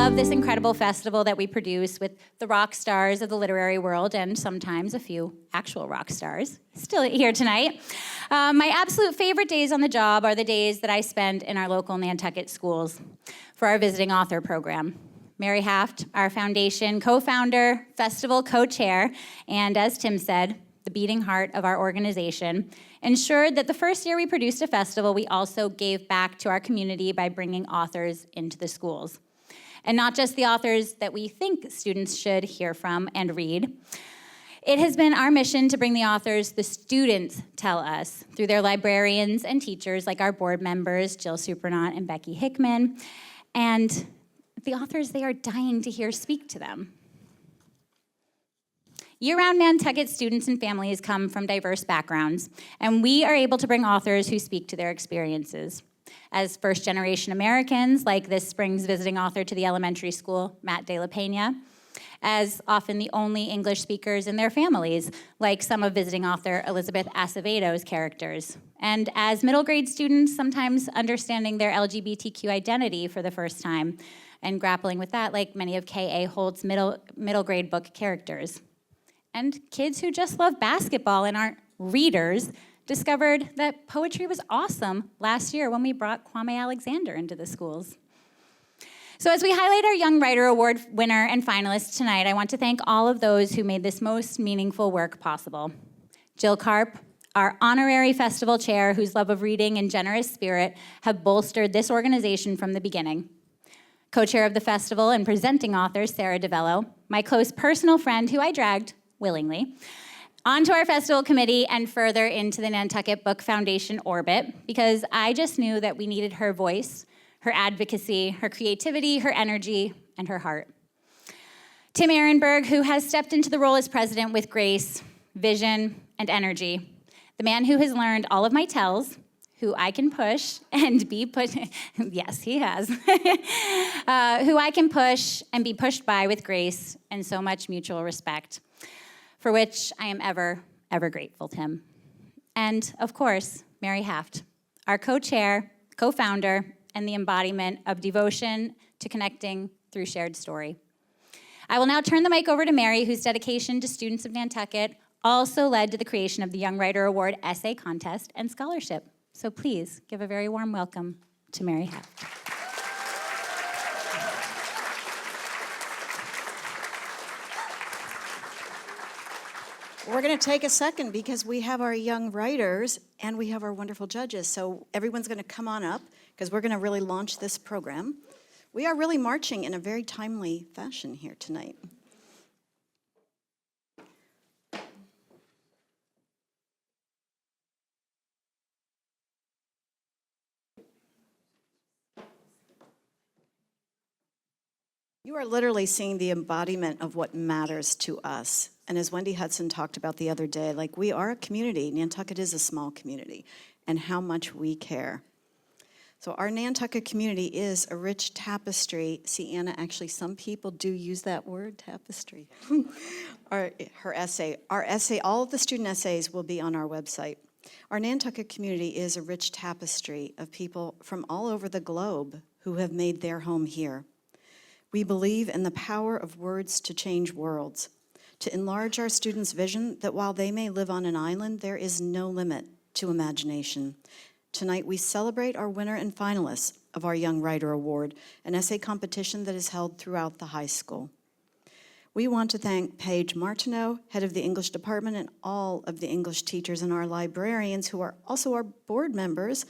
love this incredible festival that we produce with the rock stars of the literary world and sometimes a few actual rock stars still here tonight. My absolute favorite days on the job are the days that I spend in our local Nantucket schools for our visiting author program. Mary Haft, our foundation co-founder, festival co-chair, and as Tim said, the beating heart of our organization, ensured that the first year we produced a festival, we also gave back to our community by bringing authors into the schools. And not just the authors that we think students should hear from and read. It has been our mission to bring the authors the students tell us through their librarians and teachers like our board members, Jill Supernaut and Becky Hickman, and the authors they are dying to hear speak to them. Year-round Nantucket students and families come from diverse backgrounds, and we are able to bring authors who speak to their experiences. As first-generation Americans, like this spring's visiting author to the elementary school, Matt De La Pena, as often the only English speakers in their families, like some of visiting author Elizabeth Acevedo's characters, and as middle grade students, sometimes understanding their LGBTQ identity for the first time, and grappling with that, like many of K.A. Holt's middle grade book characters. And kids who just love basketball and aren't readers discovered that poetry was awesome last year when we brought Kwame Alexander into the schools. So as we highlight our Young Writer Award winner and finalists tonight, I want to thank all of those who made this most meaningful work possible. Jill Karp, our honorary festival chair, whose love of reading and generous spirit have bolstered this organization from the beginning. Co-chair of the festival and presenting author, Sarah DeVello, my close personal friend who I dragged willingly, onto our festival committee and further into the Nantucket Book Foundation orbit, because I just knew that we needed her voice, her advocacy, her creativity, her energy, and her heart. Tim Ehrenberg, who has stepped into the role as president with grace, vision, and energy, the man who has learned all of my tells, who I can push and be pushed, yes, he has, who I can push and be pushed by with grace and so much mutual respect, for which I am ever, ever grateful, Tim. And of course, Mary Haft, our co-chair, co-founder, and the embodiment of devotion to connecting through shared story. I will now turn the mic over to Mary, whose dedication to students of Nantucket also led to the creation of the Young Writer Award Essay Contest and Scholarship. So please give a very warm welcome to Mary Haft. We're going to take a second because we have our young writers and we have our wonderful judges. So everyone's going to come on up because we're going to really launch this program. We are really marching in a very timely fashion here tonight. You are literally seeing the embodiment of what matters to us. And as Wendy Hudson talked about the other day, like we are a community. Nantucket is a small community, and how much we care. So our Nantucket community is a rich tapestry. See, Anna, actually some people do use that word, tapestry. Our essay, all of the student essays will be on our website. Our Nantucket community is a rich tapestry of people from all over the globe who have made their home here. We believe in the power of words to change worlds, to enlarge our students' vision that while they may live on an island, there is no limit to imagination. Tonight, we celebrate our winner and finalists of our Young Writer Award, an essay competition that is held throughout the high school. We want to thank Paige Martineau, head of the English department, and all of the English teachers and our librarians who are also our board members,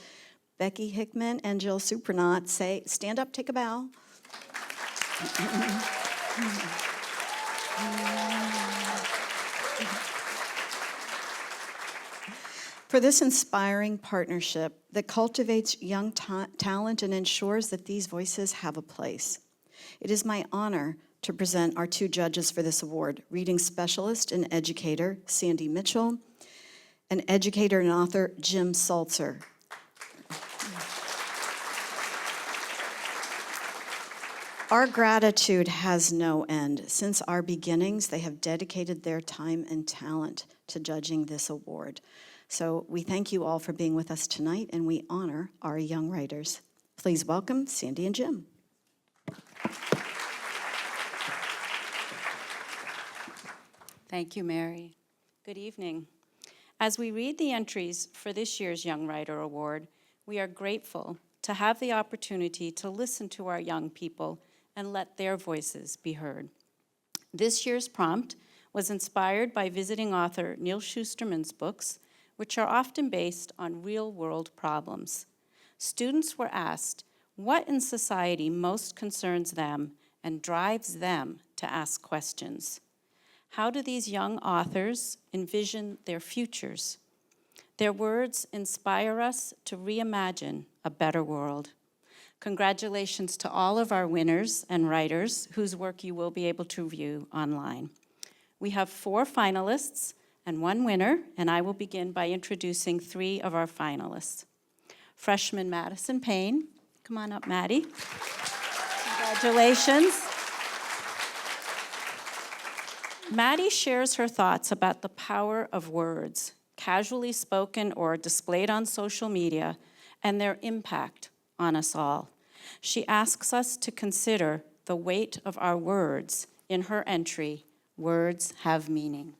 Becky Hickman and Jill Supernaut. Say, stand up, take a bow. For this inspiring partnership that cultivates young talent and ensures that these voices have a place. It is my honor to present our two judges for this award, reading specialist and educator Sandy Mitchell, and educator and author Jim Salzer. Our gratitude has no end. Since our beginnings, they have dedicated their time and talent to judging this award. So we thank you all for being with us tonight, and we honor our young writers. Please welcome Sandy and Jim. Thank you, Mary. Good evening. As we read the entries for this year's Young Writer Award, we are grateful to have the opportunity to listen to our young people and let their voices be heard. This year's prompt was inspired by visiting author Neil Shusterman's books, which are often based on real-world problems. Students were asked what in society most concerns them and drives them to ask questions. How do these young authors envision their futures? Their words inspire us to reimagine a better world. Congratulations to all of our winners and writers whose work you will be able to view online. We have 4 finalists and 1 winner, and I will begin by introducing 3 of our finalists. Freshman Madison Payne. Come on up, Maddie. Congratulations. Maddie shares her thoughts about the power of words, casually spoken or displayed on social media, and their impact on us all. She asks us to consider the weight of our words in her entry, Words Have Meaning.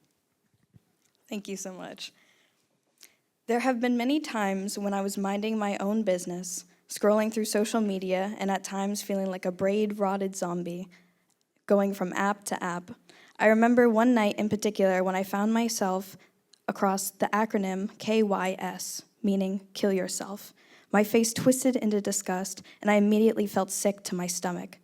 Thank you so much. There have been many times when I was minding my own business, scrolling through social media, and at times feeling like a braid-rotted zombie, going from app to app. I remember one night in particular when I found myself across the acronym KYS, meaning kill yourself. My face twisted into disgust, and I immediately felt sick to my stomach.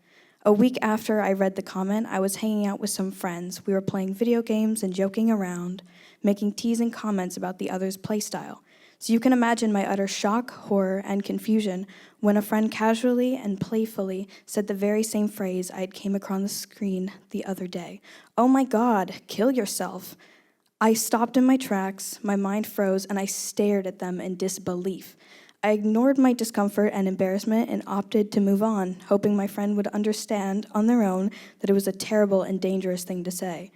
A week after I read the comment, I was hanging out with some friends. We were playing video games and joking around, making teasing comments about the other's playstyle. So you can imagine my utter shock, horror, and confusion when a friend casually and playfully said the very same phrase I had came across the screen the other day. "Oh my God, kill yourself." I stopped in my tracks, my mind froze, and I stared at them in disbelief. I ignored my discomfort and embarrassment and opted to move on, hoping my friend would understand on their own that it was a terrible and dangerous thing to say.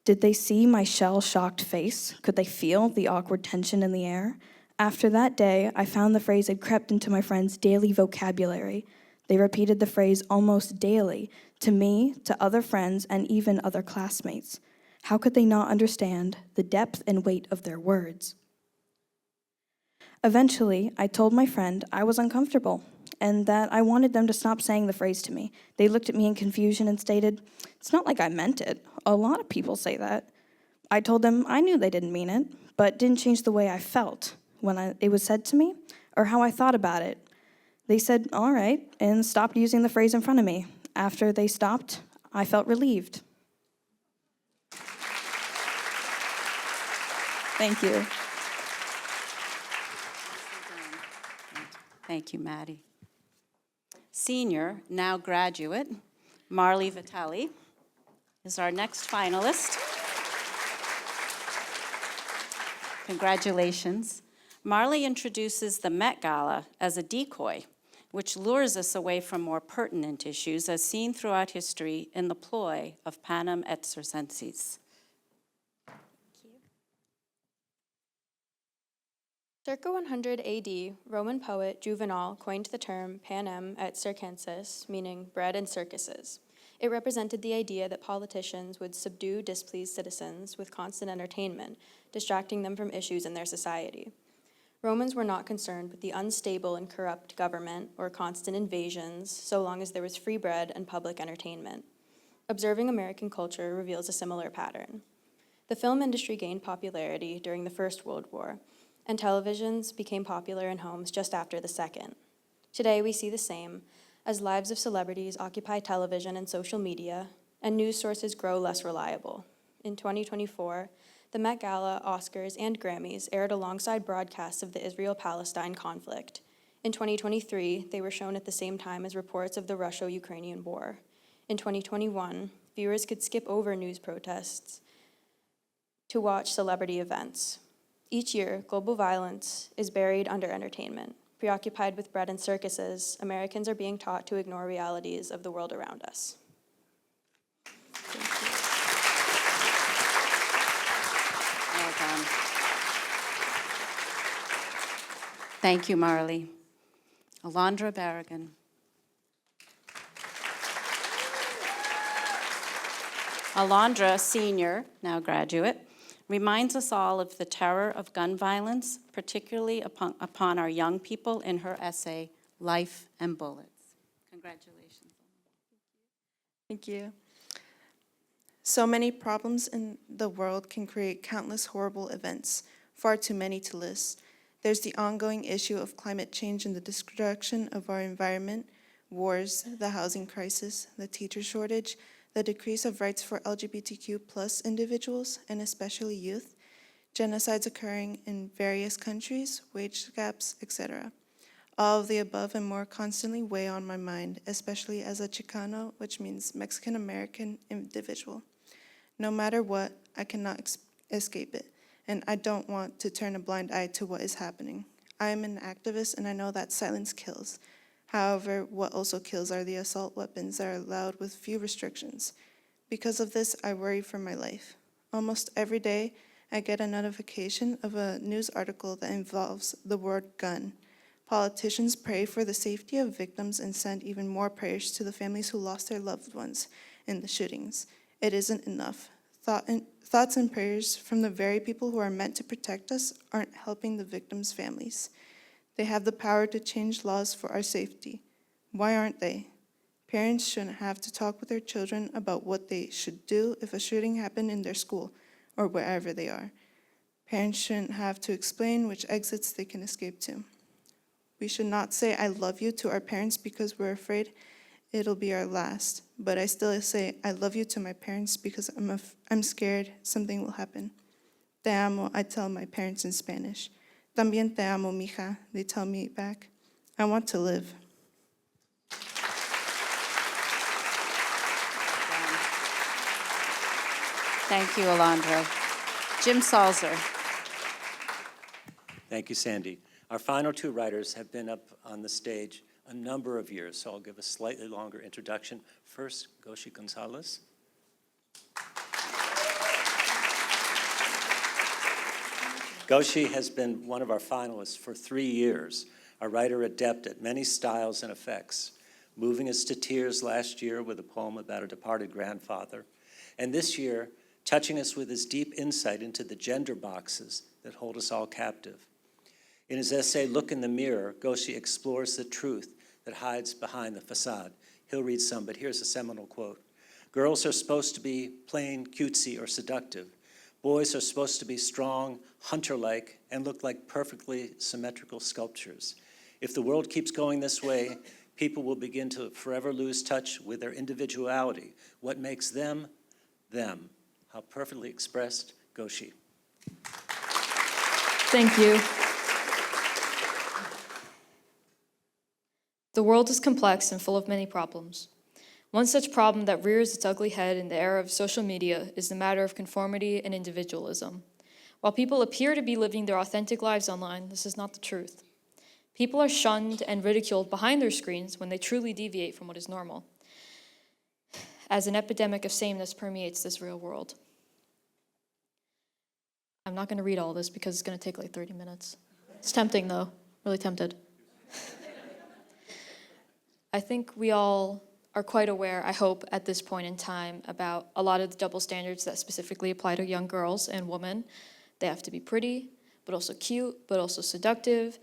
Did they see my shell-shocked face? Could they feel the awkward tension in the air? After that day, I found the phrase had crept into my friends' daily vocabulary. They repeated the phrase almost daily, to me, to other friends, and even other classmates. How could they not understand the depth and weight of their words? Eventually, I told my friend I was uncomfortable and that I wanted them to stop saying the phrase to me. They looked at me in confusion and stated, "It's not like I meant it. A lot of people say that." I told them I knew they didn't mean it, but didn't change the way I felt when it was said to me or how I thought about it. They said, "All right," and stopped using the phrase in front of me. After they stopped, I felt relieved. Thank you. Thank you, Maddie. Senior, now graduate, Marley Vitale is our next finalist. Congratulations. Marley introduces the Met Gala as a decoy, which lures us away from more pertinent issues as seen throughout history in the ploy of panem et circenses. Circa 100 AD, Roman poet Juvenal coined the term panem et circenses, meaning bread and circuses. It represented the idea that politicians would subdue displeased citizens with constant entertainment, distracting them from issues in their society. Romans were not concerned with the unstable and corrupt government or constant invasions, so long as there was free bread and public entertainment. Observing American culture reveals a similar pattern. The film industry gained popularity during the First World War, and televisions became popular in homes just after the Second. Today, we see the same, as lives of celebrities occupy television and social media, and news sources grow less reliable. In 2024, the Met Gala, Oscars, and Grammys aired alongside broadcasts of the Israel-Palestine conflict. In 2023, they were shown at the same time as reports of the Russo-Ukrainian war. In 2021, viewers could skip over news protests to watch celebrity events. Each year, global violence is buried under entertainment. Preoccupied with bread and circuses, Americans are being taught to ignore realities of the world around us. Well done. Thank you, Marley. Alondra Barragan. Alondra, senior, now graduate, reminds us all of the terror of gun violence, particularly upon our young people in her essay, Life and Bullets. Congratulations. Thank you. So many problems in the world can create countless horrible events, far too many to list. There's the ongoing issue of climate change and the destruction of our environment, wars, the housing crisis, the teacher shortage, the decrease of rights for LGBTQ+ individuals, and especially youth, genocides occurring in various countries, wage gaps, etc. All of the above and more constantly weigh on my mind, especially as a Chicano, which means Mexican-American individual. No matter what, I cannot escape it, and I don't want to turn a blind eye to what is happening. I am an activist, and I know that silence kills. However, what also kills are the assault weapons that are allowed with few restrictions. Because of this, I worry for my life. Almost every day, I get a notification of a news article that involves the word gun. Politicians pray for the safety of victims and send even more prayers to the families who lost their loved ones in the shootings. It isn't enough. Thoughts and prayers from the very people who are meant to protect us aren't helping the victims' families. They have the power to change laws for our safety. Why aren't they? Parents shouldn't have to talk with their children about what they should do if a shooting happened in their school or wherever they are. Parents shouldn't have to explain which exits they can escape to. We should not say I love you to our parents because we're afraid it'll be our last, but I still say I love you to my parents because I'm scared something will happen. Te amo, I tell my parents in Spanish. También te amo, mija, they tell me back. I want to live. Thank you, Alondra. Jim Salzer. Thank you, Sandy. Our final two writers have been up on the stage a number of years, so I'll give a slightly longer introduction. First, Goshi Gonzalez. Goshi has been one of our finalists for 3 years, a writer adept at many styles and effects, moving us to tears last year with a poem about a departed grandfather, and this year, touching us with his deep insight into the gender boxes that hold us all captive. In his essay, Look in the Mirror, Goshi explores the truth that hides behind the facade. He'll read some, but here's a seminal quote. Girls are supposed to be plain, cutesy, or seductive. Boys are supposed to be strong, hunter-like, and look like perfectly symmetrical sculptures. If the world keeps going this way, people will begin to forever lose touch with their individuality, what makes them, them. How perfectly expressed, Goshi. Thank you. The world is complex and full of many problems. One such problem that rears its ugly head in the era of social media is the matter of conformity and individualism. While people appear to be living their authentic lives online, this is not the truth. People are shunned and ridiculed behind their screens when they truly deviate from what is normal, as an epidemic of sameness permeates this real world. I'm not going to read all this because it's going to take like 30 minutes. It's tempting though, really tempted. I think we all are quite aware, I hope, at this point in time about a lot of the double standards that specifically apply to young girls and women. They have to be pretty, but also cute, but also seductive.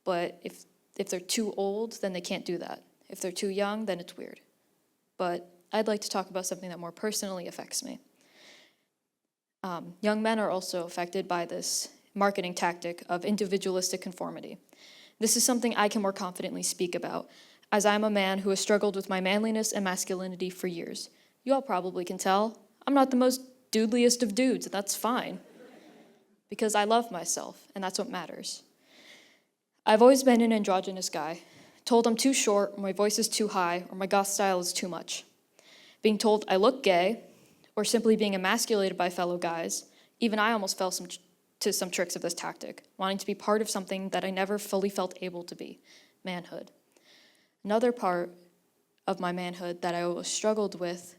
But if they're too old, then they can't do that. If they're too young, then it's weird. But I'd like to talk about something that more personally affects me. Young men are also affected by this marketing tactic of individualistic conformity. This is something I can more confidently speak about, as I'm a man who has struggled with my manliness and masculinity for years. You all probably can tell, I'm not the most dudeliest of dudes, and that's fine. Because I love myself, and that's what matters. I've always been an androgynous guy, told I'm too short, or my voice is too high, or my goth style is too much. Being told I look gay, or simply being emasculated by fellow guys, even I almost fell to some tricks of this tactic, wanting to be part of something that I never fully felt able to be, manhood. Another part of my manhood that I always struggled with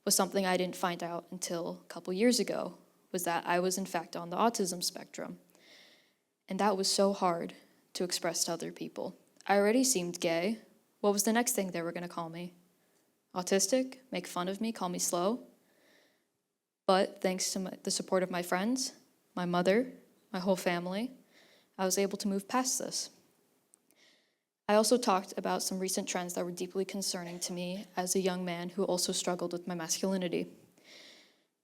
was something I didn't find out until a couple years ago, was that I was in fact on the autism spectrum. And that was so hard to express to other people. I already seemed gay. What was the next thing they were going to call me? Autistic? Make fun of me? Call me slow? But thanks to the support of my friends, my mother, my whole family, I was able to move past this. I also talked about some recent trends that were deeply concerning to me as a young man who also struggled with my masculinity.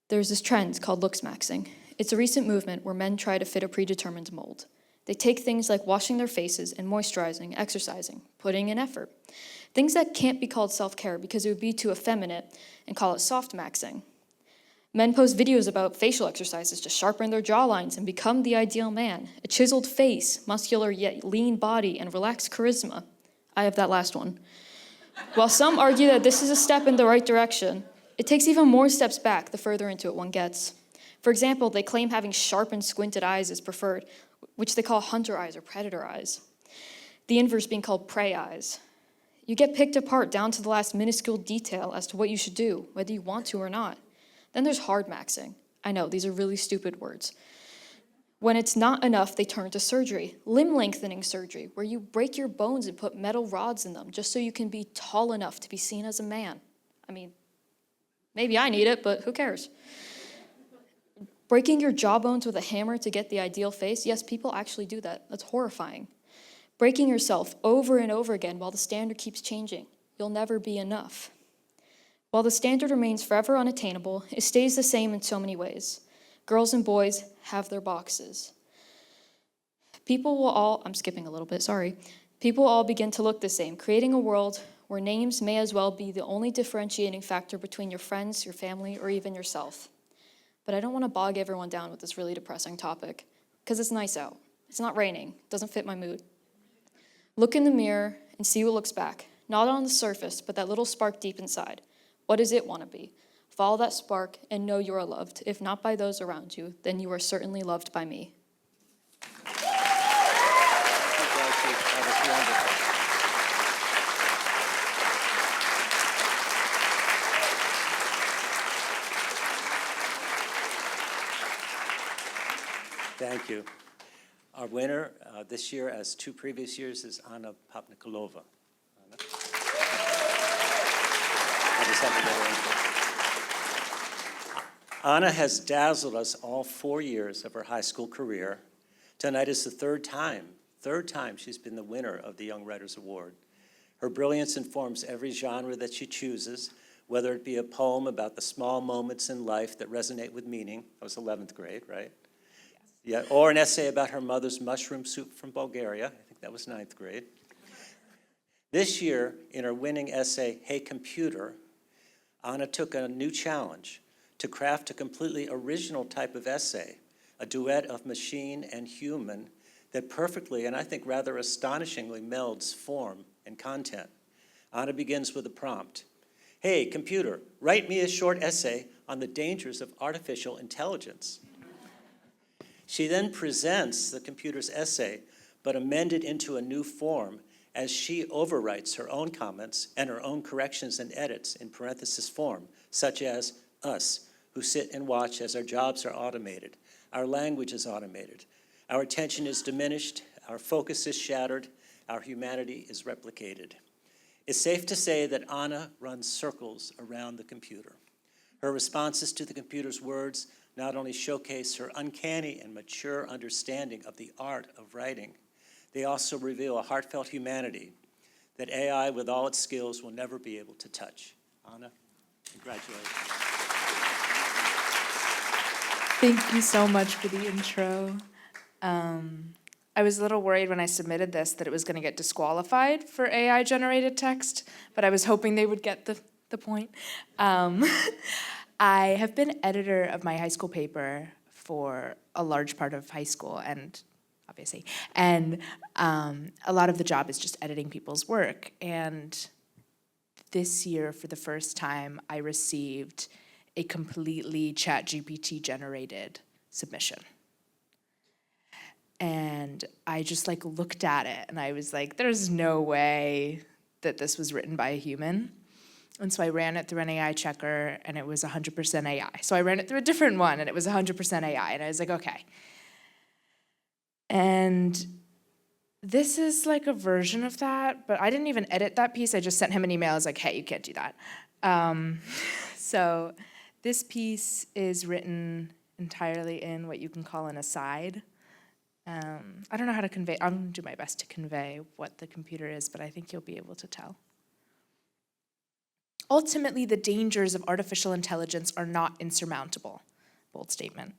There's this trend called looks maxing. It's a recent movement where men try to fit a predetermined mold. They take things like washing their faces and moisturizing, exercising, putting in effort. Things that can't be called self-care because it would be too effeminate, and call it soft maxing. Men post videos about facial exercises to sharpen their jawlines and become the ideal man. A chiseled face, muscular yet lean body, and relaxed charisma. I have that last one. While some argue that this is a step in the right direction, it takes even more steps back the further into it one gets. For example, they claim having sharp and squinted eyes is preferred, which they call hunter eyes or predator eyes. The inverse being called prey eyes. You get picked apart down to the last minuscule detail as to what you should do, whether you want to or not. Then there's hard maxing. I know, these are really stupid words. When it's not enough, they turn to surgery. Limb lengthening surgery, where you break your bones and put metal rods in them just so you can be tall enough to be seen as a man. I mean, maybe I need it, but who cares? Breaking your jawbones with a hammer to get the ideal face, yes, people actually do that. That's horrifying. Breaking yourself over and over again while the standard keeps changing. You'll never be enough. While the standard remains forever unattainable, it stays the same in so many ways. Girls and boys have their boxes. People will all, I'm skipping a little bit, sorry. People will all begin to look the same, creating a world where names may as well be the only differentiating factor between your friends, your family, or even yourself. But I don't want to bog everyone down with this really depressing topic, because it's nice out. It's not raining, it doesn't fit my mood. Look in the mirror and see what looks back, not on the surface, but that little spark deep inside. What does it want to be? Follow that spark and know you are loved. If not by those around you, then you are certainly loved by me. Thank you. Our winner this year, as 2 previous years, is Anna Popnikolova. Anna has dazzled us all 4 years of her high school career. Tonight is the third time she's been the winner of the Young Writers Award. Her brilliance informs every genre that she chooses, whether it be a poem about the small moments in life that resonate with meaning. That was 11th grade, right? Yes. Yeah, or an essay about her mother's mushroom soup from Bulgaria. I think that was 9th grade. This year, in her winning essay, Hey Computer, Anna took a new challenge to craft a completely original type of essay, a duet of machine and human that perfectly, and I think rather astonishingly, melds form and content. Anna begins with a prompt. Hey, computer, write me a short essay on the dangers of artificial intelligence. She then presents the computer's essay, but amended into a new form as she overwrites her own comments and her own corrections and edits in parenthesis form, such as us, who sit and watch as our jobs are automated, our language is automated, our attention is diminished, our focus is shattered, our humanity is replicated. It's safe to say that Anna runs circles around the computer. Her responses to the computer's words not only showcase her uncanny and mature understanding of the art of writing, they also reveal a heartfelt humanity that AI, with all its skills, will never be able to touch. Anna, congratulations. Thank you so much for the intro. I was a little worried when I submitted this that it was going to get disqualified for AI-generated text, but I was hoping they would get the point. I have been editor of my high school paper for a large part of high school, and obviously, and a lot of the job is just editing people's work. And this year, for the first time, I received a completely ChatGPT generated submission. And I just looked at it and I was like, there's no way that this was written by a human. And so I ran it through an AI checker and it was 100% AI. So I ran it through a different one and it was 100% AI. And I was like, okay. And this is a version of that, but I didn't even edit that piece. I just sent him an email. I was like, hey, you can't do that. So This piece is written entirely in what you can call an aside. I don't know how to convey, I'm gonna do my best to convey what the computer is, but I think you'll be able to tell. Ultimately, the dangers of artificial intelligence are not insurmountable, bold statement.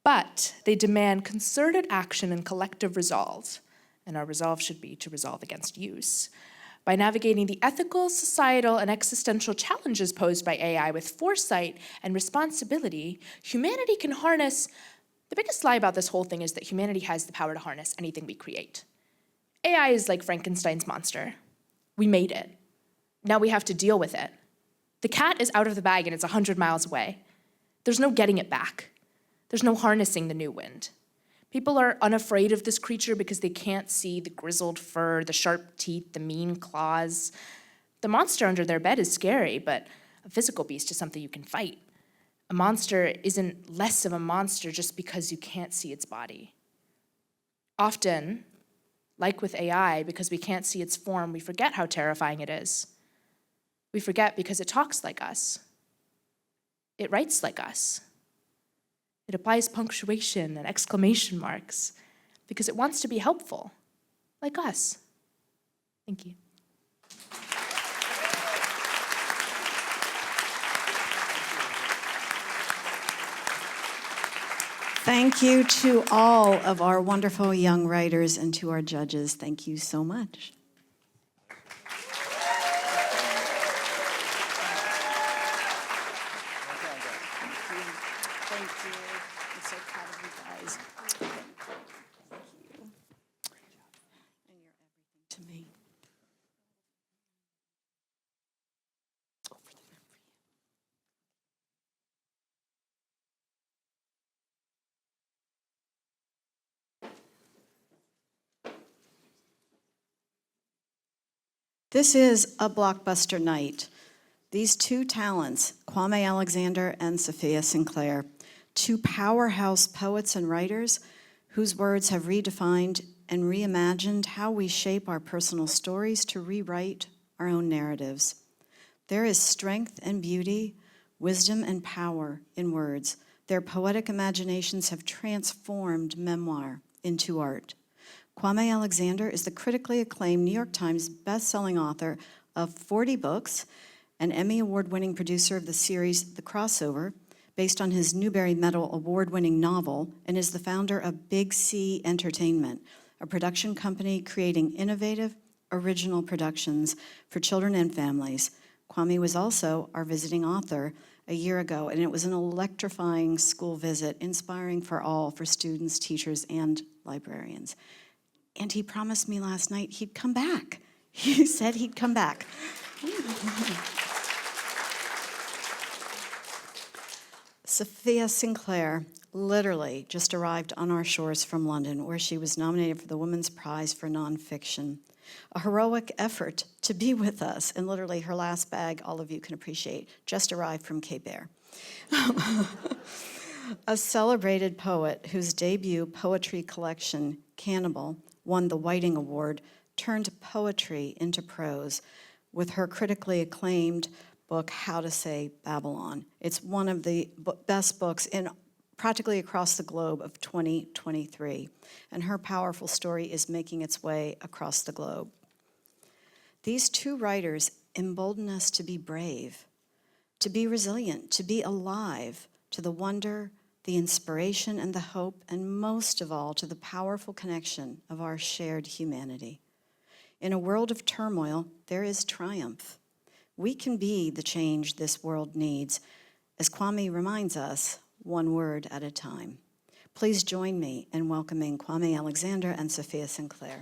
But they demand concerted action and collective resolve, and our resolve should be to resolve against use. By navigating the ethical, societal, and existential challenges posed by AI with foresight and responsibility, humanity can harness. The biggest lie about this whole thing is that humanity has the power to harness anything we create. AI is like Frankenstein's monster. We made it. Now we have to deal with it. The cat is out of the bag and it's 100 miles away. There's no getting it back. There's no harnessing the new wind. People are unafraid of this creature because they can't see the grizzled fur, the sharp teeth, the mean claws. The monster under their bed is scary, but a physical beast is something you can fight. A monster isn't less of a monster just because you can't see its body. Often, like with AI, because we can't see its form, we forget how terrifying it is. We forget because it talks like us. It writes like us. It applies punctuation and exclamation marks because it wants to be helpful, like us. Thank you. Thank you to all of our wonderful young writers and to our judges. Thank you so much. Thank you. I'm so proud of you guys. Thank you. And you're everything to me. This is a blockbuster night. These two talents, Kwame Alexander and Safiya Sinclair, two powerhouse poets and writers whose words have redefined and reimagined how we shape our personal stories to rewrite our own narratives. There is strength and beauty, wisdom and power in words. Their poetic imaginations have transformed memoir into art. Kwame Alexander is the critically acclaimed New York Times best-selling author of 40 books, an Emmy Award-winning producer of the series The Crossover, based on his Newbery Medal award-winning novel, and is the founder of Big C Entertainment, a production company creating innovative, original productions for children and families. Kwame was also our visiting author a year ago, and it was an electrifying school visit, inspiring for all, for students, teachers, and librarians. And he promised me last night he'd come back. He said he'd come back. Safiya Sinclair literally just arrived on our shores from London, where she was nominated for the Women's Prize for Nonfiction. A heroic effort to be with us, and literally her last bag, all of you can appreciate, just arrived from Cape Air. A celebrated poet whose debut poetry collection, Cannibal, won the Whiting Award, turned poetry into prose with her critically acclaimed book, How to Say Babylon. It's one of the best books in practically across the globe of 2023, and her powerful story is making its way across the globe. These two writers embolden us to be brave, to be resilient, to be alive to the wonder, the inspiration, and the hope, and most of all, to the powerful connection of our shared humanity. In a world of turmoil, there is triumph. We can be the change this world needs, as Kwame reminds us, one word at a time. Please join me in welcoming Kwame Alexander and Safiya Sinclair.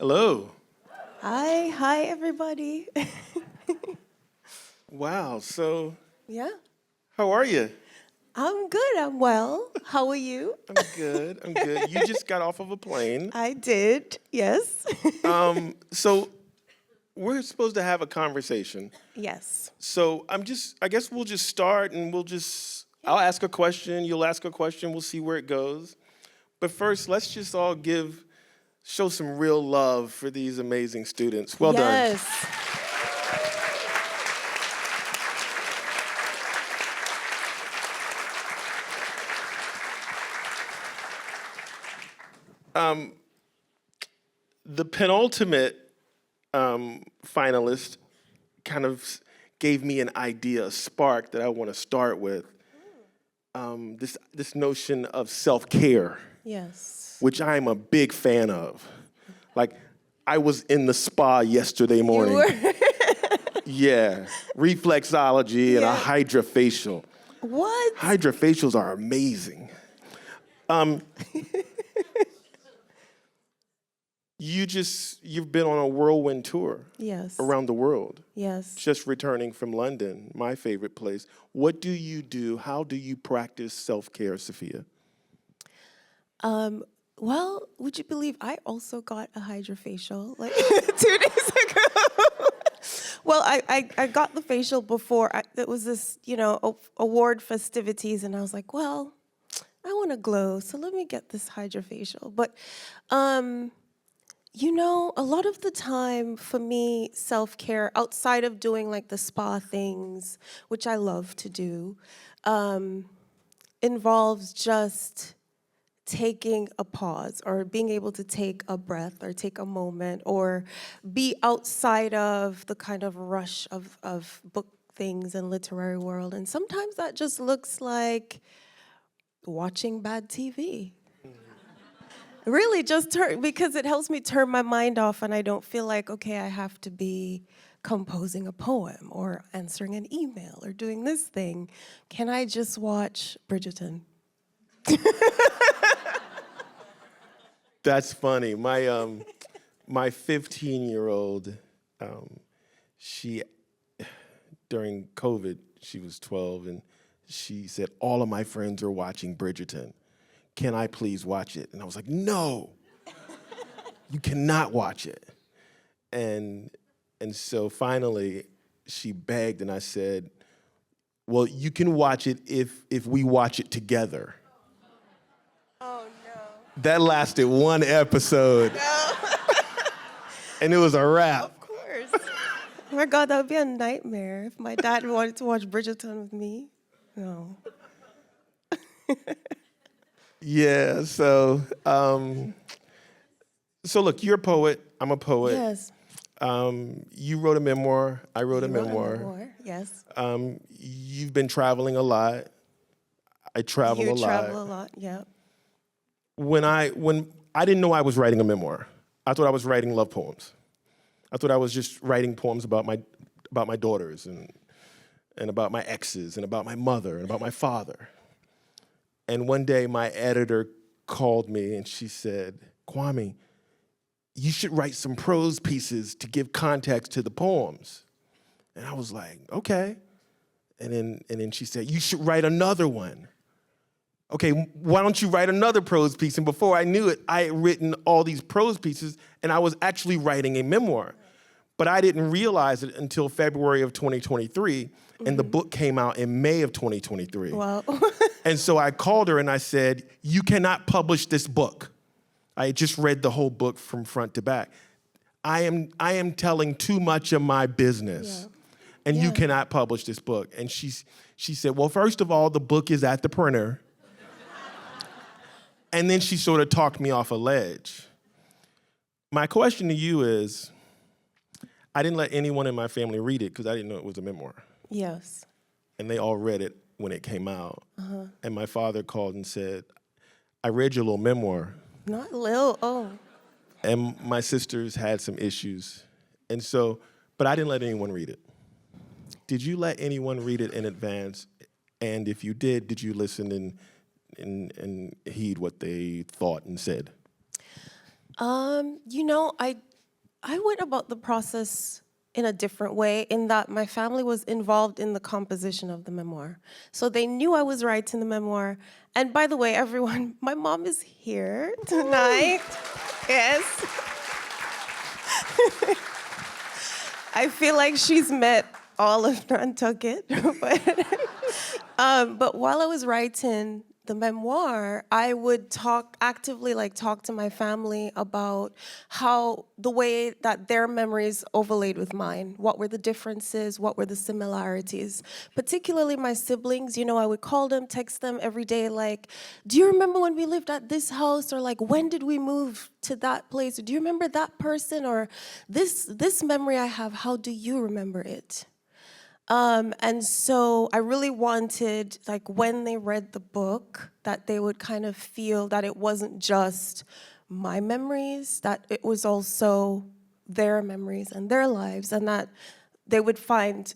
Hello. Hi, everybody. Wow, so Yeah, how are you? I'm good, I'm well. How are you? I'm good, I'm good. You just got off of a plane. I did, yes. So we're supposed to have a conversation. Yes. So I guess we'll just start and I'll ask a question, you'll ask a question, we'll see where it goes. But first, let's just all show some real love for these amazing students. Well done. Yes. The penultimate finalist kind of gave me an idea, a spark that I want to start with. This notion of self-care, Yes. which I'm a big fan of. Like, I was in the spa yesterday morning. Yeah, reflexology and a Yeah. hydrofacial. What? Hydrofacials are amazing. You've been on a whirlwind tour Yes. around the world, Yes. just returning from London, my favorite place. What do you do? How do you practice self-care, Safiya? Well, would you believe I also got a hydrofacial like 2 days ago? Well, I got the facial before. It was this, award festivities, and I was like, well, I want to glow, so let me get this hydrofacial. But, a lot of the time for me, self-care, outside of doing like the spa things, which I love to do, involves just taking a pause or being able to take a breath or take a moment or be outside of the kind of rush of book things and literary world. And sometimes that just looks like watching bad TV. Really just because it helps me turn my mind off and I don't feel like, okay, I have to be composing a poem or answering an email or doing this thing. Can I just watch Bridgerton? That's funny. My 15-year-old, she during COVID, she was 12, and she said, all of my friends are watching Bridgerton. Can I please watch it? And I was like, no, you cannot watch it. And so finally, she begged, and I said, well, you can watch it if we watch it together. Oh, no. That lasted one episode. No. And it was a wrap. Of course. Oh my God, that would be a nightmare if my dad wanted to watch Bridgerton with me. No. Yeah, so look, you're a poet, I'm a poet. Yes. You wrote a memoir, I wrote a memoir. Yes. You've been traveling a lot. I travel a lot. You travel a lot, yeah. When I didn't know I was writing a memoir. I thought I was writing love poems. I thought I was just writing poems about my daughters and about my exes and about my mother and about my father. And one day my editor called me and she said, Kwame, you should write some prose pieces to give context to the poems. And I was like, okay. And then she said, you should write another one. Okay, why don't you write another prose piece? And before I knew it, I had written all these prose pieces, and I was actually writing a memoir. But I didn't realize it until February of 2023, and the book came out in May of 2023. Wow. And so I called her and I said, you cannot publish this book. I had just read the whole book from front to back. I am telling too much of my business, and you cannot publish this book. And she said, well, first of all, the book is at the printer. And then she sort of talked me off a ledge. My question to you is, I didn't let anyone in my family read it because I didn't know it was a memoir. Yes. And they all read it when it came out. And my father called and said, I read your little memoir. Not Lil, oh. And my sisters had some issues. And so, but I didn't let anyone read it. Did you let anyone read it in advance? And if you did you listen and heed what they thought and said? I went about the process in a different way in that my family was involved in the composition of the memoir. So they knew I was writing the memoir. And by the way, everyone, my mom is here tonight. Yes. I feel like she's met all of Nantucket. But while I was writing, the memoir, I would actively talk to my family about how the way that their memories overlaid with mine. What were the differences? What were the similarities? Particularly my siblings, I would call them, text them every day, like, do you remember when we lived at this house? Or like, when did we move to that place? Or do you remember that person? Or this memory I have, how do you remember it? And so I really wanted, when they read the book, that they would kind of feel that it wasn't just my memories, that it was also their memories and their lives, and that they would find,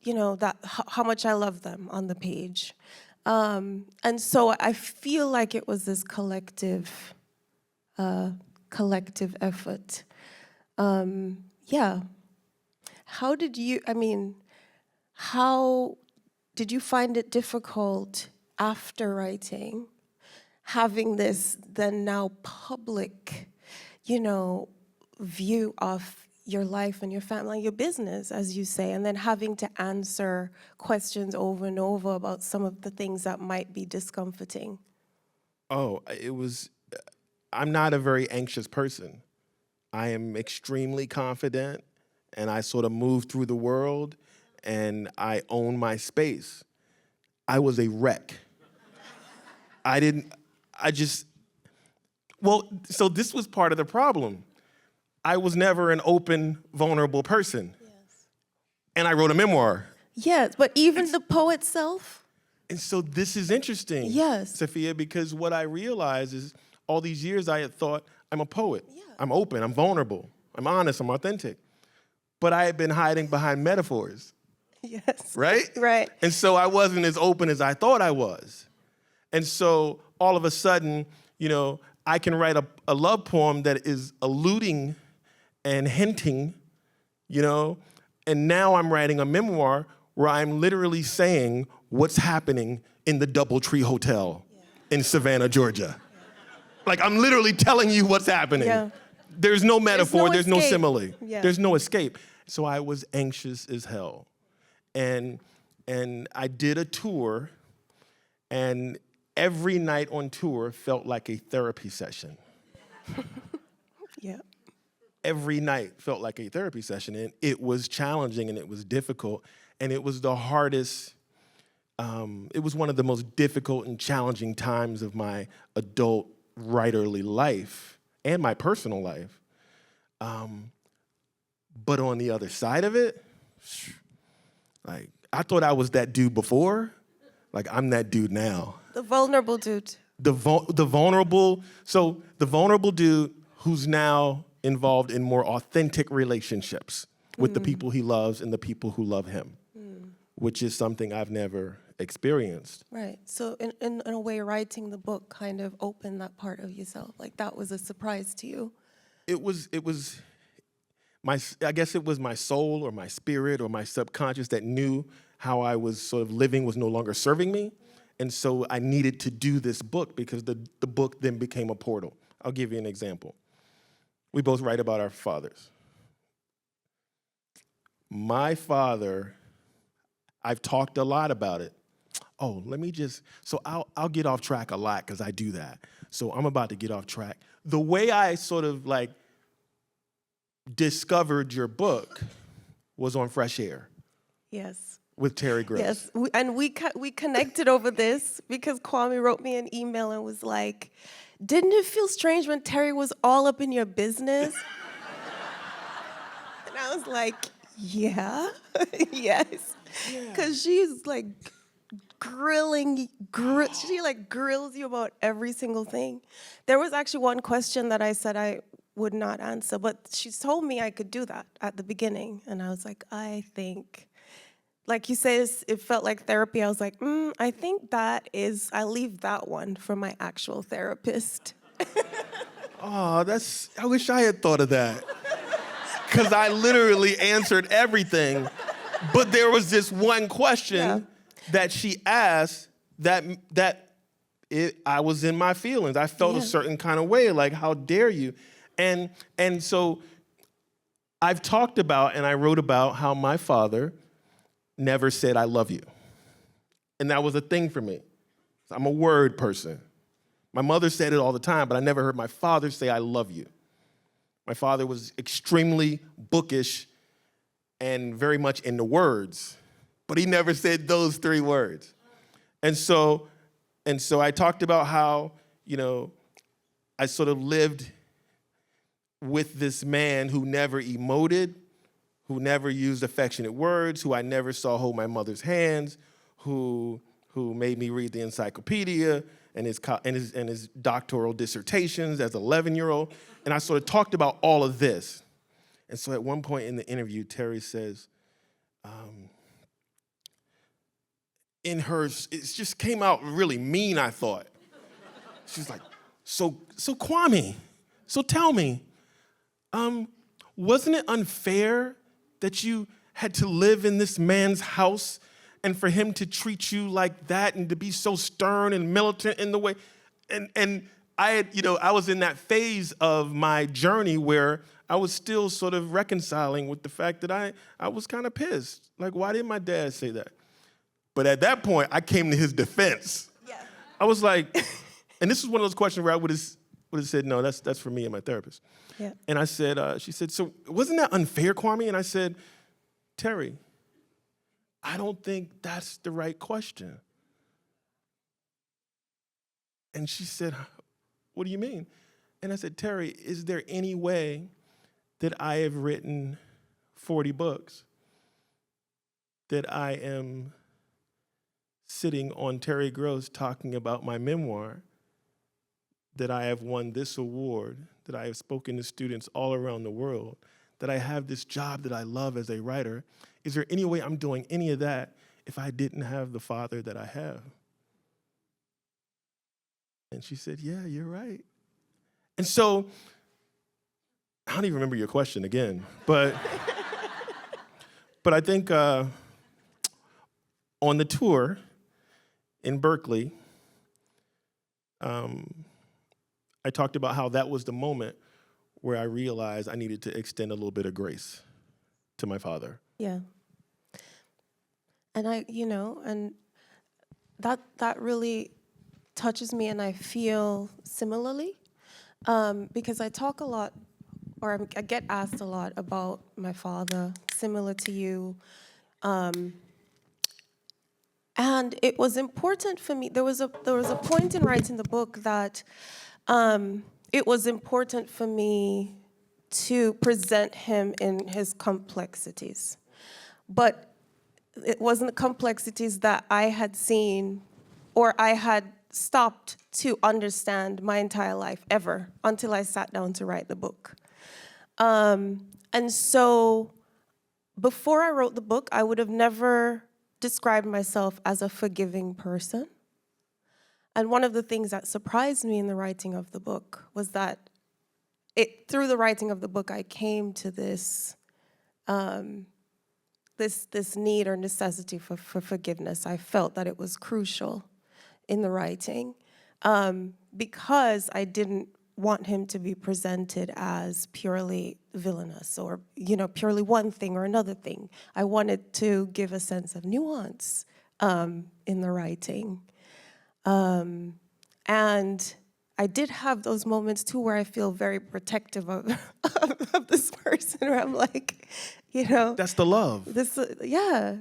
that how much I love them on the page. And so I feel like it was this collective effort. Yeah. How did you find it difficult after writing, having this then now public, view of your life and your family, your business, as you say, and then having to answer questions over and over about some of the things that might be discomforting? Oh, I'm not a very anxious person. I am extremely confident, and I sort of move through the world, and I own my space. I was a wreck. So this was part of the problem. I was never an open, vulnerable person. Yes. And I wrote a memoir. Yes, but even the poet self? And so this is interesting, yes, Safiya, because what I realized is all these years I had thought, I'm a poet. Yeah. I'm open, I'm vulnerable, I'm honest, I'm authentic. But I had been hiding behind metaphors. Yes. Right? Right. And so I wasn't as open as I thought I was. And so all of a sudden, I can write a love poem that is alluding and hinting, and now I'm writing a memoir where I'm literally saying what's happening in the DoubleTree Hotel in Savannah, Georgia. Like, I'm literally telling you what's happening. Yeah. There's no metaphor, there's no escape. simile. Yeah. There's no escape. So I was anxious as hell. And I did a tour, and every night on tour felt like a therapy session. Yeah. Every night felt like a therapy session, and it was challenging, and it was difficult, and it was the hardest, it was one of the most difficult and challenging times of my adult writerly life and my personal life. But on the other side of it, I thought I was that dude before. I'm that dude now. The vulnerable dude. The vulnerable dude who's now involved in more authentic relationships with the people he loves and the people who love him, which is something I've never experienced. Right. So in a way, writing the book kind of opened that part of yourself. That was a surprise to you. I guess it was my soul or my spirit or my subconscious that knew how I was sort of living was no longer serving me. And so I needed to do this book because the book then became a portal. I'll give you an example. We both write about our fathers. My father, I've talked a lot about it. Oh, I'll get off track a lot because I do that. So I'm about to get off track. The way I sort of discovered your book was on Fresh Air. Yes. With Terry Gross. Yes, we connected over this because Kwame wrote me an email and was like, didn't it feel strange when Terry was all up in your business? And I was like, yeah, yes. Because she's she grills you about every single thing. There was actually one question that I said I would not answer, but she told me I could do that at the beginning. And I was like, I think, like you say, it felt like therapy. I was like, I think I'll leave that one for my actual therapist. Oh, I wish I had thought of that. Because I literally answered everything. But there was this one question that she asked I was in my feelings. I felt a certain kind of way, how dare you? And so I've talked about and I wrote about how my father never said I love you. And that was a thing for me. I'm a word person. My mother said it all the time, but I never heard my father say, I love you. My father was extremely bookish and very much into words, but he never said those 3 words. And so I talked about how, I sort of lived with this man who never emoted, who never used affectionate words, who I never saw hold my mother's hands, who made me read the encyclopedia and his doctoral dissertations as an 11-year-old. And I sort of talked about all of this. And so at one point in the interview, Terry says, it just came out really mean, I thought. She's like, so Kwame, so tell me, wasn't it unfair that you had to live in this man's house and for him to treat you like that and to be so stern and militant in the way? And I was in that phase of my journey where I was still sort of reconciling with the fact that I was kind of pissed. Like, why did my dad say that? But at that point, I came to his defense. Yeah. I was like, and this is one of those questions where I would have said, no, that's for me and my therapist. Yeah. And I said, she said, so wasn't that unfair, Kwame? And I said, Terry, I don't think that's the right question. And she said, what do you mean? And I said, Terry, is there any way that I have written 40 books that I am sitting on Terry Gross talking about my memoir, that I have won this award, that I have spoken to students all around the world, that I have this job that I love as a writer? Is there any way I'm doing any of that if I didn't have the father that I have? And she said, yeah, you're right. And so, I don't even remember your question again, but I think on the tour in Berkeley, I talked about how that was the moment where I realized I needed to extend a little bit of grace to my father. Yeah. And and that really touches me, and I feel similarly, because I talk a lot, or I get asked a lot about my father, similar to you. And it was important for me. There was a point in writing the book that it was important for me to present him in his complexities. But it wasn't the complexities that I had seen or I had stopped to understand my entire life ever until I sat down to write the book. And so before I wrote the book, I would have never described myself as a forgiving person. And one of the things that surprised me in the writing of the book was that through the writing of the book, I came to this this need or necessity for forgiveness. I felt that it was crucial in the writing because I didn't want him to be presented as purely villainous or, purely one thing or another thing. I wanted to give a sense of nuance in the writing. And I did have those moments too where I feel very protective of this person, where I'm like, That's the love. Yeah.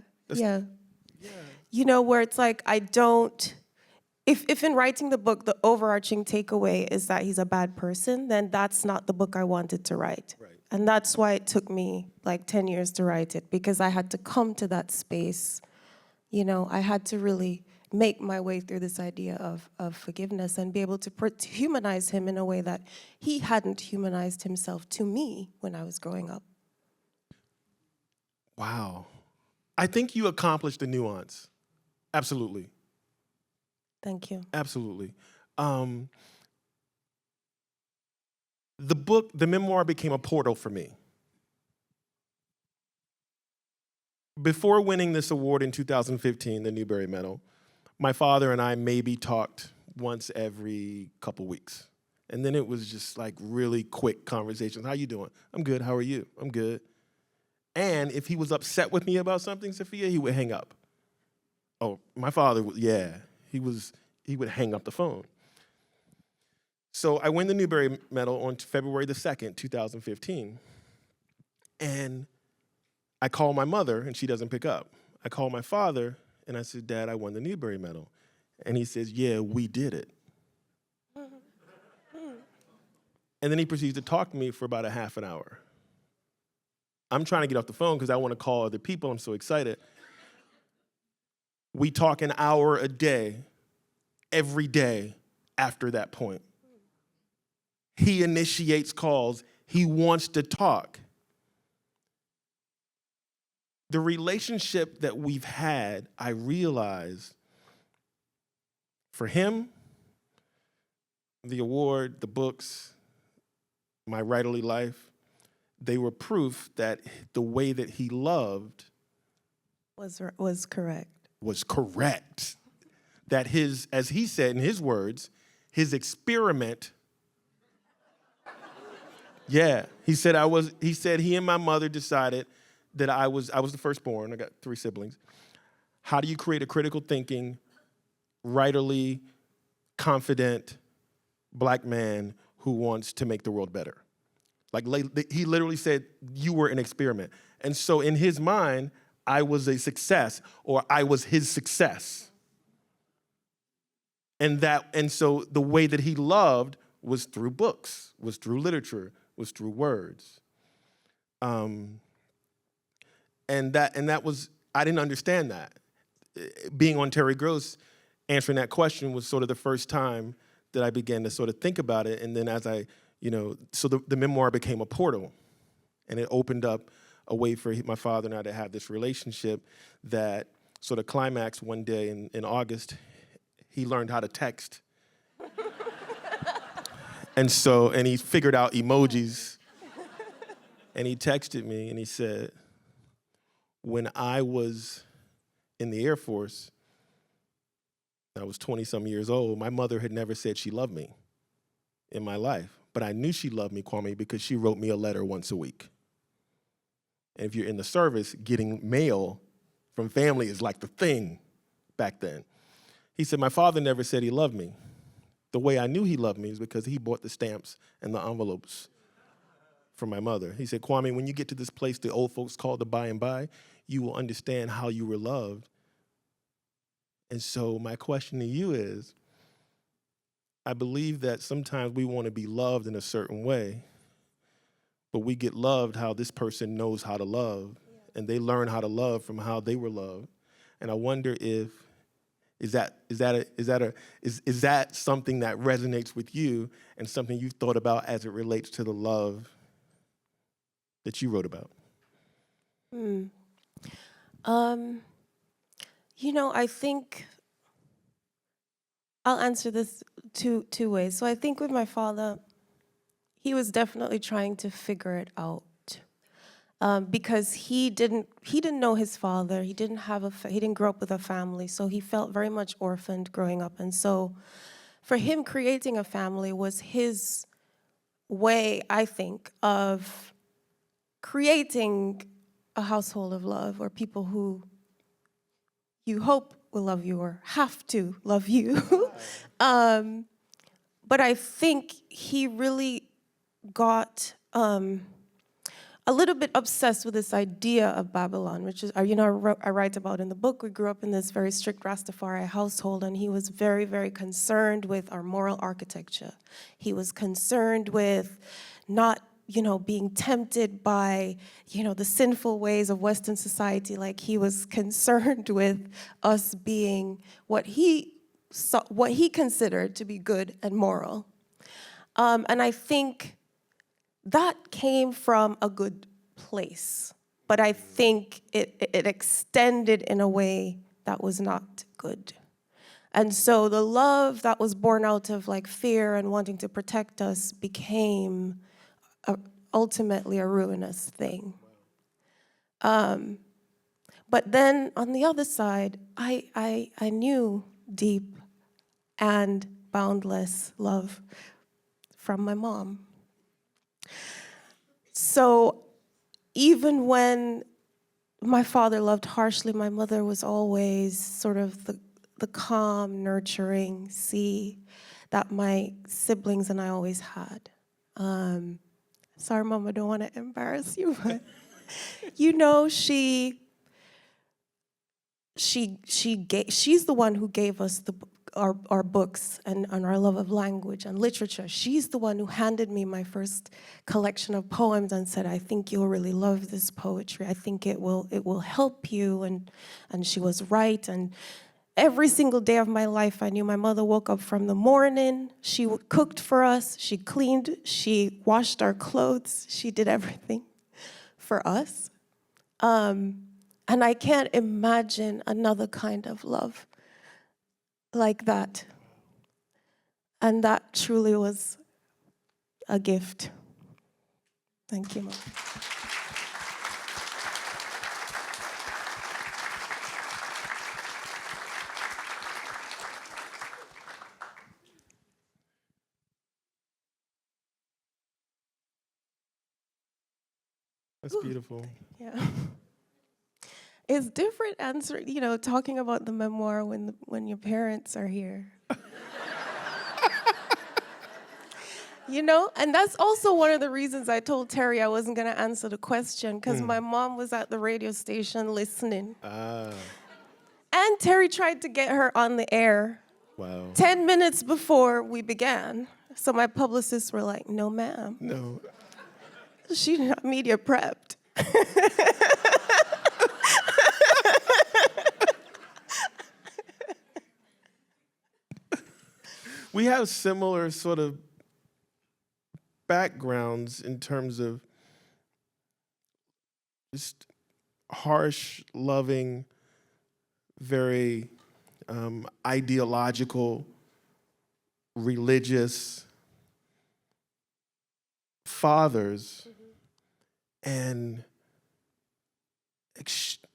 Where it's like I don't. If in writing the book, the overarching takeaway is that he's a bad person, then that's not the book I wanted to write. Right. And that's why it took me like 10 years to write it, because I had to come to that space. I had to really make my way through this idea of forgiveness and be able to humanize him in a way that he hadn't humanized himself to me when I was growing up. Wow. I think you accomplished the nuance. Absolutely. Thank you. Absolutely. The memoir became a portal for me. Before winning this award in 2015, the Newbery Medal, my father and I maybe talked once every couple weeks. And then it was just like really quick conversations. How you doing? I'm good. How are you? I'm good. And if he was upset with me about something, Safiya, he would hang up. Oh, my father, yeah. He was he would hang up the phone. So I win the Newbery Medal on February the 2nd, 2015. And I call my mother, and she doesn't pick up. I call my father, and I said, Dad, I won the Newbery Medal. And he says, yeah, we did it. And then he proceeds to talk to me for about a half an hour. I'm trying to get off the phone because I want to call other people. I'm so excited. We talk an hour a day, every day after that point. He initiates calls. He wants to talk. The relationship that we've had, I realize, for him, the award, the books, my writerly life, they were proof that the way that he loved Was correct. was correct. That his, as he said in his words, his experiment. Yeah, he said he and my mother decided that I was the firstborn. I got 3 siblings. How do you create a critical thinking, writerly, confident black man who wants to make the world better? Like, he literally said, you were an experiment. And so in his mind, I was a success, or I was his success. And so the way that he loved was through books, was through literature, was through words. And that was, I didn't understand that. Being on Terry Gross, answering that question was sort of the first time that I began to sort of think about it. And then as I, so the memoir became a portal, and it opened up a way for my father and I to have this relationship that sort of climaxed one day in August. He learned how to text. And he figured out emojis. And he texted me and he said, when I was in the Air Force, I was 20-some years old, my mother had never said she loved me in my life. But I knew she loved me, Kwame, because she wrote me a letter once a week. And if you're in the service, getting mail from family is like the thing back then. He said, my father never said he loved me. The way I knew he loved me is because he bought the stamps and the envelopes for my mother. He said, Kwame, when you get to this place the old folks call the by and by, you will understand how you were loved. And so my question to you is, I believe that sometimes we want to be loved in a certain way, but we get loved how this person knows how to love, and they learn how to love from how they were loved. And I wonder if is that something that resonates with you and something you've thought about as it relates to the love that you wrote about? I think I'll answer this two ways. So I think with my father, he was definitely trying to figure it out, because he didn't know his father. He didn't grow up with a family, so he felt very much orphaned growing up. And so, for him, creating a family was his way, I think, of creating a household of love, or people who you hope will love you or have to love you. But I think he really got a little bit obsessed with this idea of Babylon, which is, I write about in the book. We grew up in this very strict Rastafari household, and he was very, very concerned with our moral architecture. He was concerned with not, being tempted by, the sinful ways of Western society. Like, he was concerned with us being what he considered to be good and moral. And I think that came from a good place, but I think it extended in a way that was not good. And so the love that was born out of fear and wanting to protect us became ultimately a ruinous thing. But then on the other side, I knew deep and boundless love from my mom. So even when my father loved harshly, my mother was always sort of the calm, nurturing sea that my siblings and I always had. Sorry, Mom, I don't want to embarrass you, but she's the one who gave us our books and our love of language and literature. She's the one who handed me my first collection of poems and said, I think you'll really love this poetry. I think it will help you. And she was right. And every single day of my life, I knew my mother woke up from the morning. She cooked for us. She cleaned. She washed our clothes. She did everything for us. And I can't imagine another kind of love like that. And that truly was a gift. Thank you, Mom. That's beautiful. Yeah. It's different talking about the memoir when your parents are here. And that's also one of the reasons I told Terry I wasn't going to answer the question, because my mom was at the radio station listening. And Terry tried to get her on the air 10 minutes before we began. So my publicists were like, no, ma'am. No. She's not media prepped. We have similar sort of backgrounds in terms of just harsh, loving, very ideological, religious fathers, and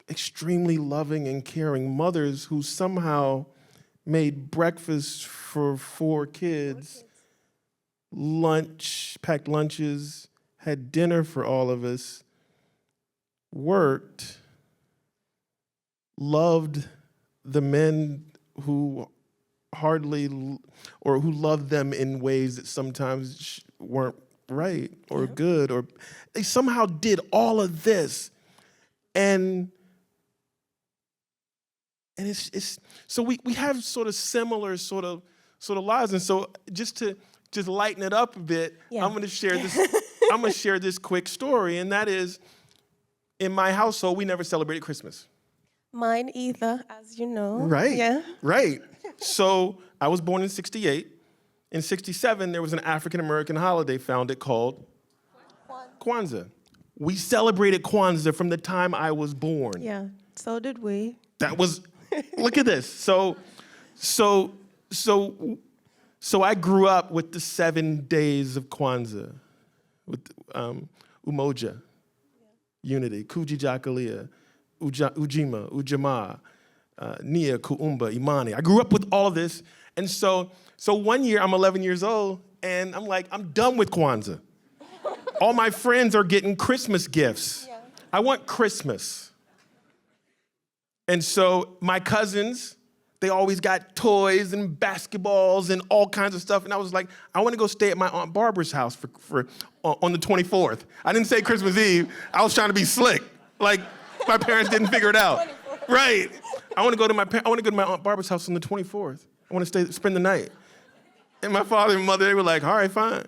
extremely loving and caring mothers who somehow made breakfast for 4 kids, packed lunches, had dinner for all of us, worked, loved the men who who loved them in ways that sometimes weren't right or good, or they somehow did all of this. And it's so we have sort of similar sort of lives. And so just lighten it up a bit, I'm going to share this quick story, and that is, in my household, we never celebrated Christmas. Mine either, as you know. Right. Yeah. Right. So I was born in 1968. In 1967, there was an African-American holiday founded called Kwanzaa. We celebrated Kwanzaa from the time I was born. Yeah, so did we. That was, look at this. So I grew up with the 7 days of Kwanzaa, with Umoja, unity, Kujijakalia, Ujima, Ujamaa, Nia, Kuumba, Imani. I grew up with all of this. And so one year, I'm 11 years old, and I'm like, I'm done with Kwanzaa. All my friends are getting Christmas gifts. Yeah. I want Christmas. And so my cousins, they always got toys and basketballs and all kinds of stuff. And I was like, I want to go stay at my Aunt Barbara's house on the 24th. I didn't say Christmas Eve. I was trying to be slick. Like, my parents didn't figure it out. Right. I want to go to my Aunt Barbara's house on the 24th. I want to spend the night. And my father and mother, they were like, all right, fine.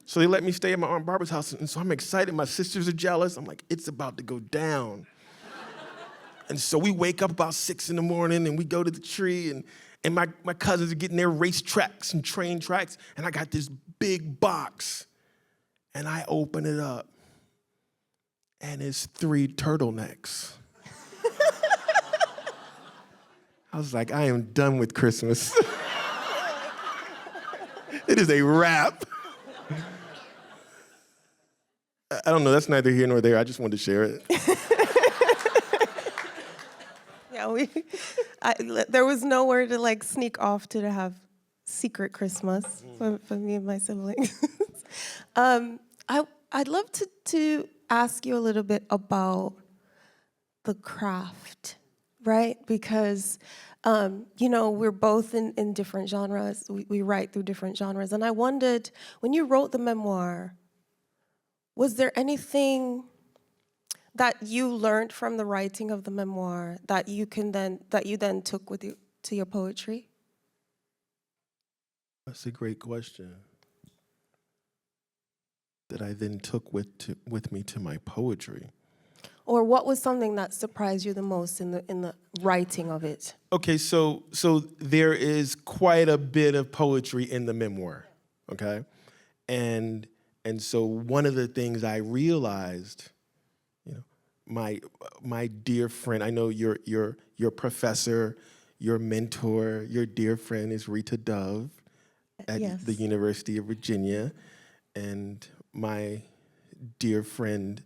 So they let me stay at my Aunt Barbara's house. And so I'm excited. My sisters are jealous. I'm like, it's about to go down. And so we wake up about 6 in the morning and we go to the tree, and my cousins are getting their race tracks and train tracks, and I got this big box, and I open it up, and it's 3 turtlenecks. I was like, I am done with Christmas. It is a wrap. I don't know, that's neither here nor there. I just wanted to share it. Yeah, there was nowhere to sneak off to have secret Christmas for me and my siblings. I'd love to ask you a little bit about the craft right? Because, we're both in different genres. We write through different genres. And I wondered, when you wrote the memoir, was there anything that you learned from the writing of the memoir that you then took with you to your poetry? That's a great question. That I then took with me to my poetry. Or what was something that surprised you the most in the writing of it? Okay, so there is quite a bit of poetry in the memoir, okay? And so one of the things I realized, my dear friend, I know your professor, your mentor, your dear friend is Rita Dove at Yes. the University of Virginia, and my dear friend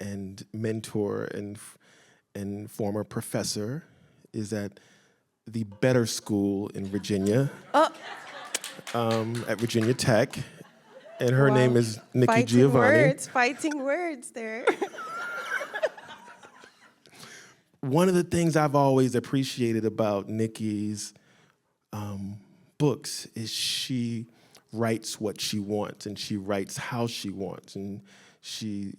and mentor and former professor is at the Better School in Virginia, at Virginia Tech, and her name is Nikki Giovanni. Fighting words there. One of the things I've always appreciated about Nikki's books is she writes what she wants, and she writes how she wants, and she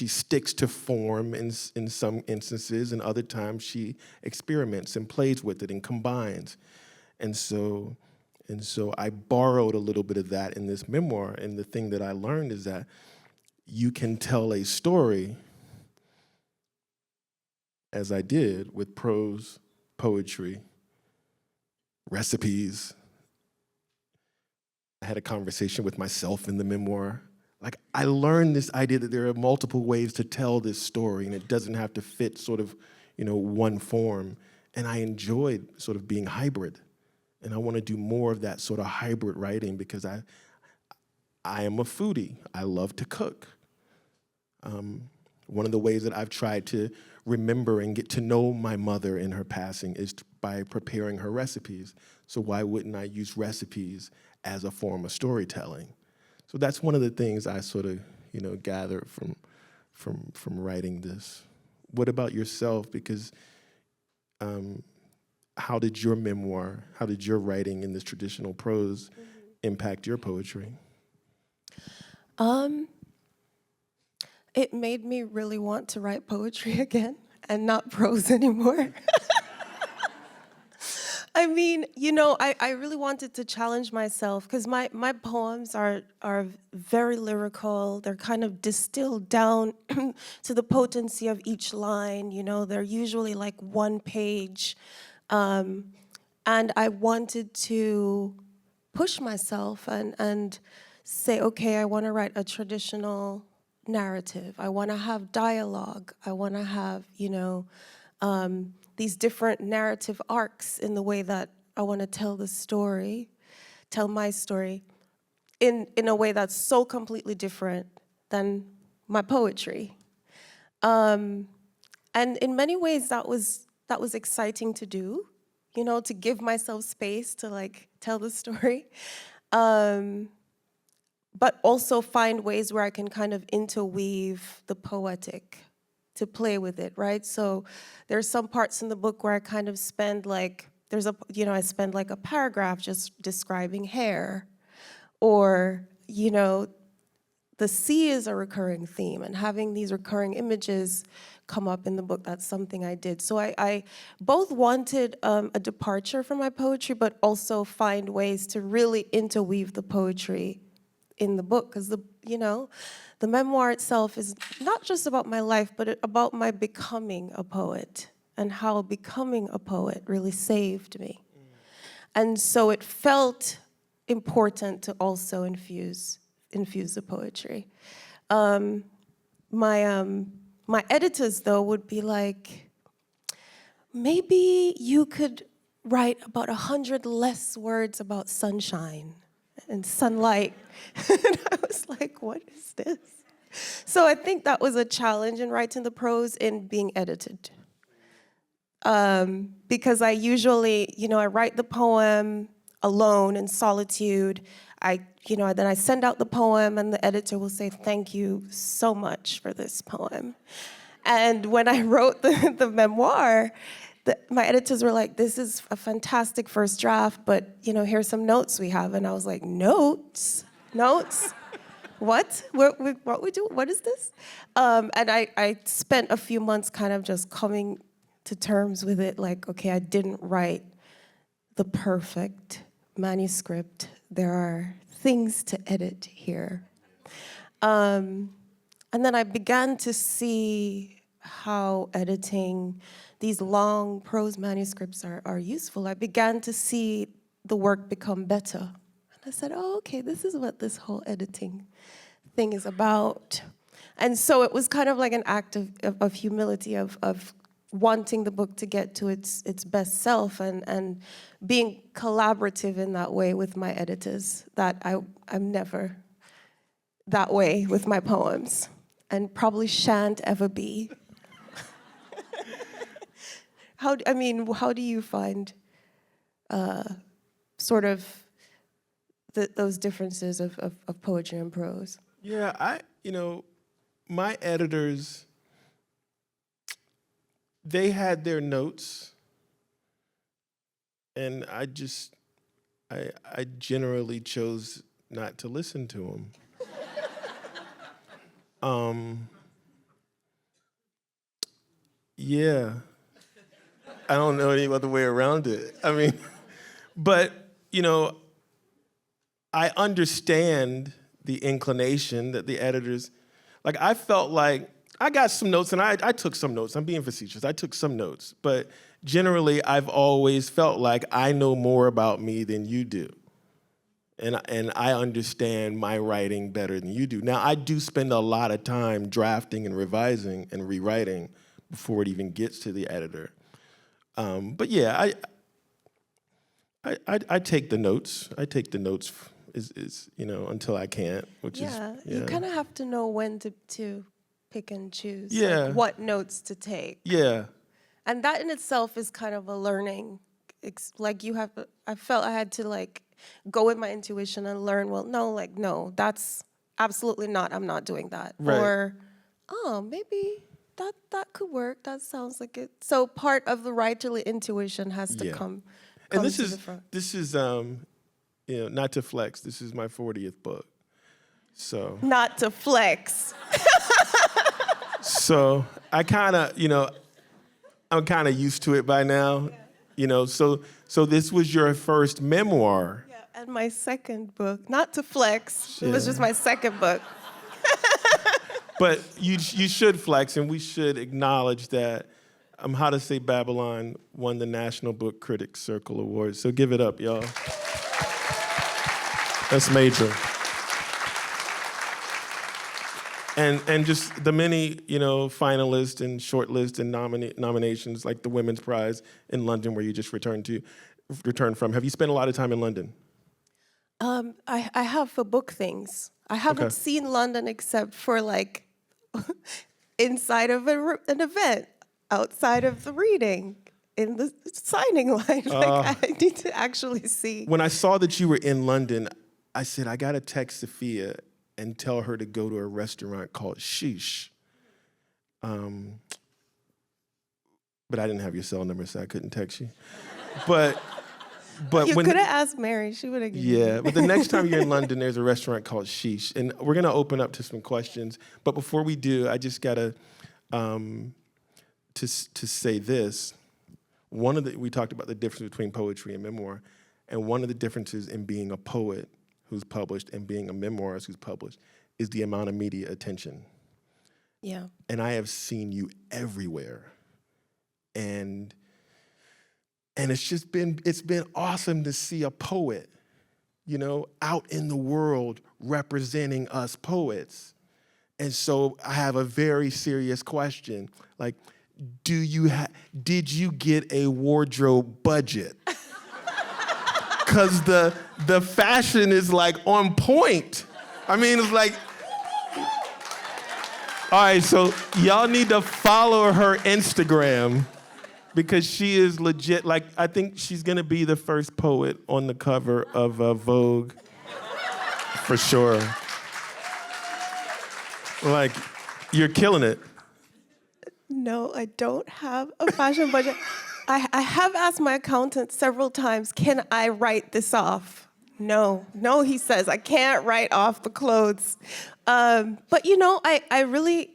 sticks to form in some instances, and other times she experiments and plays with it and combines. And so I borrowed a little bit of that in this memoir, and the thing that I learned is that you can tell a story, as I did, with prose, poetry, recipes. I had a conversation with myself in the memoir. Like, I learned this idea that there are multiple ways to tell this story, and it doesn't have to fit sort of, one form. And I enjoyed sort of being hybrid. And I want to do more of that sort of hybrid writing because I am a foodie. I love to cook. One of the ways that I've tried to remember and get to know my mother in her passing is by preparing her recipes. So why wouldn't I use recipes as a form of storytelling? So that's one of the things I sort of, gathered from writing this. What about yourself? Because how did your memoir, how did your writing in this traditional prose impact your poetry? It made me really want to write poetry again and not prose anymore. I mean, I really wanted to challenge myself because my poems are very lyrical. They're kind of distilled down to the potency of each line. They're usually like one page. And I wanted to push myself and say, okay, I want to write a traditional narrative. I want to have dialogue. I want to have, these different narrative arcs in the way that I want to tell the story, tell my story, in a way that's so completely different than my poetry. And in many ways, that was exciting to do, to give myself space to tell the story. But also find ways where I can kind of interweave the poetic to play with it, right? So there's some parts in the book where I kind of spend I spend like a paragraph just describing hair, or, the sea is a recurring theme, and having these recurring images come up in the book, that's something I did. So I both wanted a departure from my poetry, but also find ways to really interweave the poetry in the book, because the memoir itself is not just about my life, but about my becoming a poet and how becoming a poet really saved me. And so it felt important to also infuse the poetry. My editors, though, would be like, maybe you could write about 100 less words about sunshine and sunlight. And I was like, what is this? So I think that was a challenge in writing the prose in being edited. Because I usually, I write the poem alone in solitude. Then I send out the poem and the editor will say, thank you so much for this poem. And when I wrote the memoir, my editors were like, this is a fantastic first draft, but here's some notes we have. And I was like, notes? What? What we do? What is this? And I spent a few months kind of just coming to terms with it, like, okay, I didn't write the perfect manuscript. There are things to edit here. And then I began to see how editing these long prose manuscripts are useful. I began to see the work become better. And I said, oh, okay, this is what this whole editing thing is about. And so it was kind of like an act of humility, of wanting the book to get to its best self and being collaborative in that way with my editors, that I'm never that way with my poems and probably shan't ever be. How do you find sort of those differences of poetry and prose? Yeah, my editors, they had their notes, and I generally chose not to listen to them. Yeah, I don't know any other way around it. But I understand the inclination that the editors, like I felt like I got some notes and I took some notes. I'm being facetious. I took some notes, but generally I've always felt like I know more about me than you do. And I understand my writing better than you do. Now, I do spend a lot of time drafting and revising and rewriting before it even gets to the editor. But yeah, I take the notes. I take the notes until I can't, which is. Yeah, you kind of have to know when to pick and choose. Yeah. Like what notes to take. Yeah. And that in itself is kind of a learning. I felt I had to go with my intuition and learn, no, that's absolutely not, I'm not doing that. Right. Or, maybe that could work, that sounds like it. So part of the writerly intuition has to come and to the front. This is, not to flex, this is my 40th book. So. Not to flex. So I kind of, I'm kind of used to it by now. So this was your first memoir. Yeah, and my second book. Not to flex, it was just my second book. But you should flex, and we should acknowledge that How to Say Babylon won the National Book Critics Circle Award. So give it up, y'all. That's major. And just the many, finalists and shortlists and nominations, like the Women's Prize in London, where you just returned from. Have you spent a lot of time in London? I have for book things. I haven't seen London except for inside of an event, outside of the reading, in the signing line. I need to actually see. When I saw that you were in London, I said, I gotta text Safiya and tell her to go to a restaurant called Sheesh. But I didn't have your cell number, so I couldn't text you. But you could have asked Mary, she would have given you. Yeah, but the next time you're in London, there's a restaurant called Sheesh. And we're gonna open up to some questions. But before we do, I just gotta, to say this. We talked about the difference between poetry and memoir. And one of the differences in being a poet who's published and being a memoirist who's published is the amount of media attention. Yeah. And I have seen you everywhere. And it's been awesome to see a poet, out in the world representing us poets. And so I have a very serious question. Did you get a wardrobe budget? Because the fashion is on point. It's all right, so y'all need to follow her Instagram because she is legit. I think she's gonna be the first poet on the cover of Vogue, for sure. You're killing it. No, I don't have a fashion budget. I have asked my accountant several times, can I write this off? No, he says, I can't write off the clothes. But I really,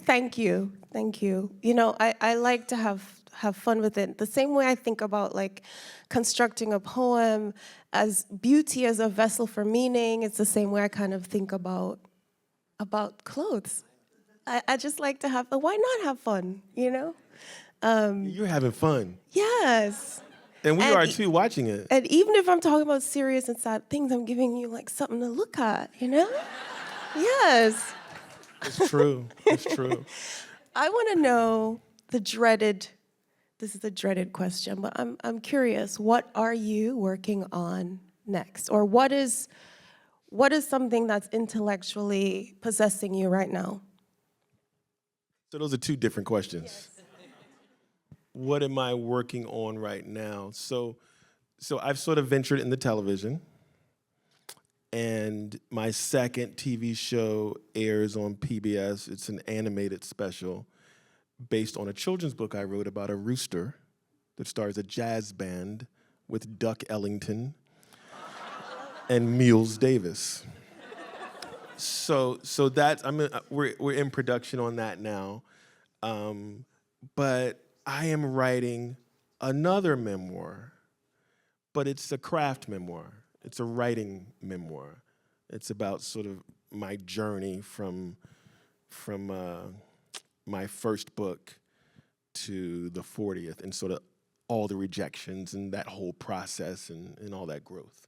thank you. I like to have fun with it. The same way I think about like constructing a poem as beauty as a vessel for meaning, it's the same way I kind of think about clothes. I just like to have, why not have fun, You're having fun. Yes. And we And are too, watching it. And even if I'm talking about serious and sad things, I'm giving you like something to look at, Yes. It's true. It's true. I want to know this is a dreaded question, but I'm curious, what are you working on next? Or what is something that's intellectually possessing you right now? So those are two different questions. Yes. What am I working on right now? So I've sort of ventured into television, and my second TV show airs on PBS. It's an animated special based on a children's book I wrote about a rooster that stars a jazz band with Duck Ellington and Miles Davis. So that's we're in production on that now, but I am writing another memoir, but it's a craft memoir. It's a writing memoir. It's about sort of my journey from my first book to the 40th, and sort of all the rejections and that whole process and all that growth.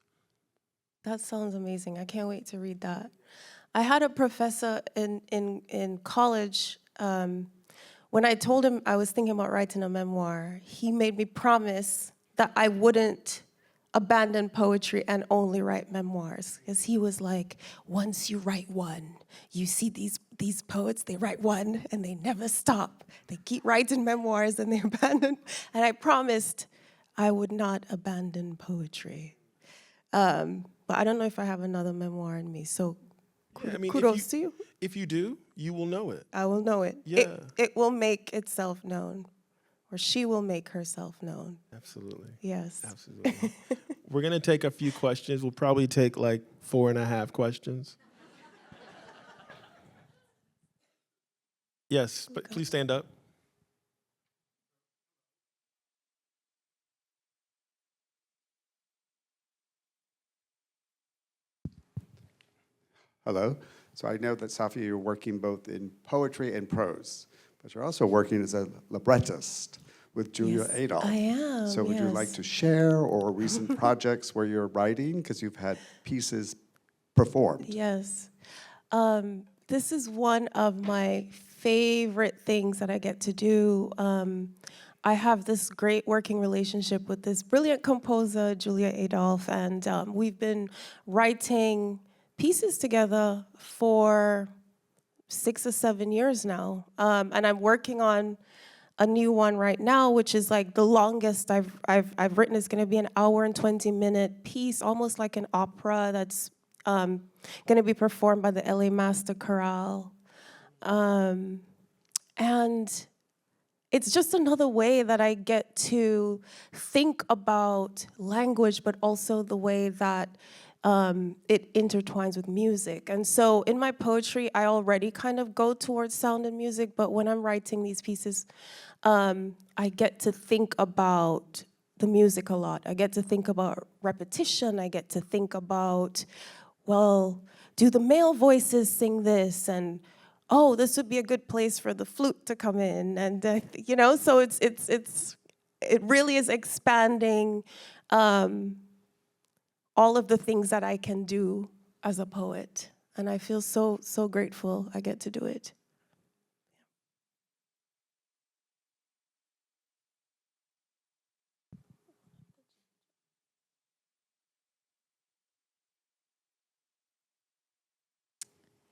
That sounds amazing. I can't wait to read that. I had a professor in college. When I told him I was thinking about writing a memoir, he made me promise that I wouldn't abandon poetry and only write memoirs. Because he was like, once you write one, you see these poets, they write one and they never stop. They keep writing memoirs and they abandon. And I promised I would not abandon poetry. But I don't know if I have another memoir in me, so kudos to you. If you do, you will know it. I will know it. Yeah. It will make itself known, or she will make herself known. Absolutely. Yes. Absolutely. We're going to take a few questions. We'll probably take like 4.5 questions. Yes, but please stand up. Hello. So I know that, Safiya, you're working both in poetry and prose, but you're also working as a librettist with Julia Yes, Adolph. I am, So would you like yes. to share or recent projects where you're writing, because you've had pieces performed? Yes. This is one of my favorite things that I get to do. I have this great working relationship with this brilliant composer, Julia Adolph, and we've been writing pieces together for 6 or 7 years now. And I'm working on a new one right now, which is like the longest I've written. It's gonna be an 1 hour and 20-minute piece, almost like an opera that's gonna be performed by the LA Master Chorale. And it's just another way that I get to think about language, but also the way that it intertwines with music. And so in my poetry, I already kind of go towards sound and music, but when I'm writing these pieces, I get to think about the music a lot. I get to think about repetition. I get to think about, well, do the male voices sing this? And oh, this would be a good place for the flute to come in. And so it really is expanding all of the things that I can do as a poet. And I feel so grateful I get to do it.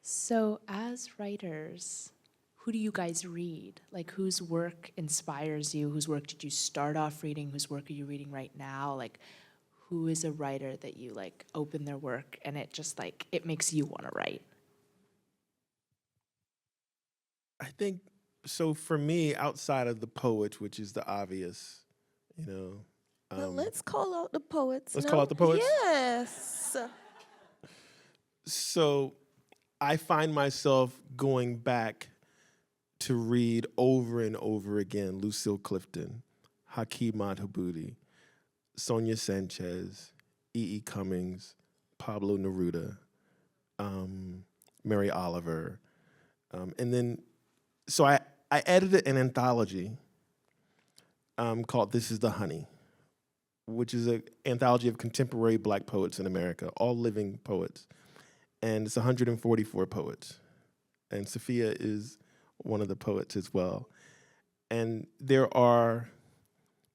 So as writers, who do you guys read? Like, whose work inspires you? Whose work did you start off reading? Whose work are you reading right now? Like, who is a writer that you like open their work and it just like, it makes you want to write? I think So for me, outside of the poets, which is the obvious, you know. Well, let's call out the poets. Let's no? call out the poets? Yes. So I find myself going back to read over and over again Lucille Clifton, Hakeem Madhubuti, Sonia Sanchez, E. E. Cummings, Pablo Neruda, Mary Oliver. And then, so I edited an anthology called This Is the Honey, which is an anthology of contemporary Black poets in America, all living poets. And it's 144 poets. And Safiya is one of the poets as well. And there are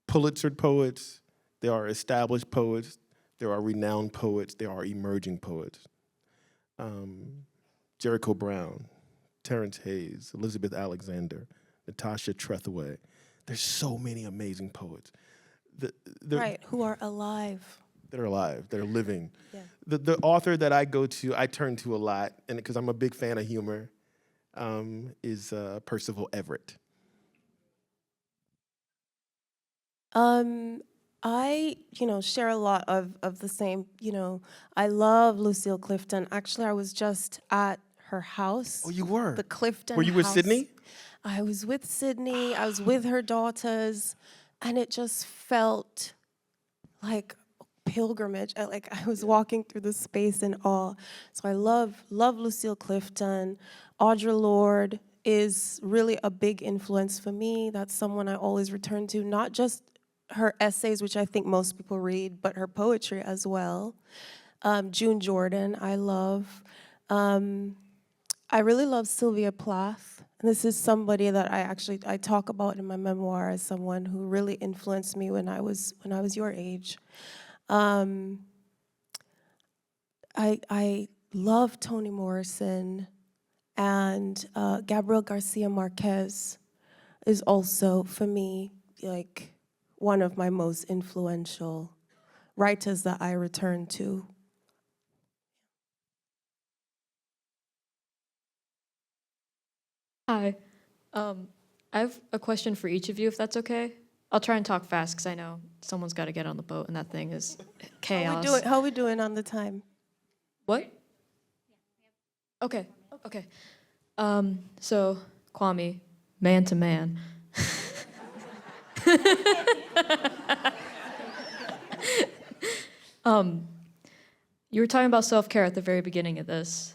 Pulitzer poets, there are established poets, there are renowned poets, there are emerging poets. Jericho Brown, Terrence Hayes, Elizabeth Alexander, Natasha Trethewey. There's so many amazing poets. Right, who are alive. That are alive, that are living. Yeah. The author that I go to, I turn to a lot, and because I'm a big fan of humor, is Percival Everett. I, share a lot of the same, I love Lucille Clifton. Actually, I was just at her house. Oh, you were? The Clifton Were you with house. Sydney? I was with Sydney. I was with her daughters, and it just felt like pilgrimage. I was walking through the space in awe. So I love Lucille Clifton. Audre Lorde is really a big influence for me. That's someone I always return to, not just her essays, which I think most people read, but her poetry as well. June Jordan, I love. I really love Sylvia Plath. And this is somebody that I talk about in my memoir as someone who really influenced me when I was your age. I love Toni Morrison, and Gabriel Garcia Marquez is also, for me, like one of my most influential writers that I return to. Hi. I have a question for each of you, if that's okay. I'll try and talk fast because I know someone's got to get on the boat, and that thing is chaos. How we doing on the time? What? Okay. Okay. So Kwame, man to man. You were talking about self-care at the very beginning of this.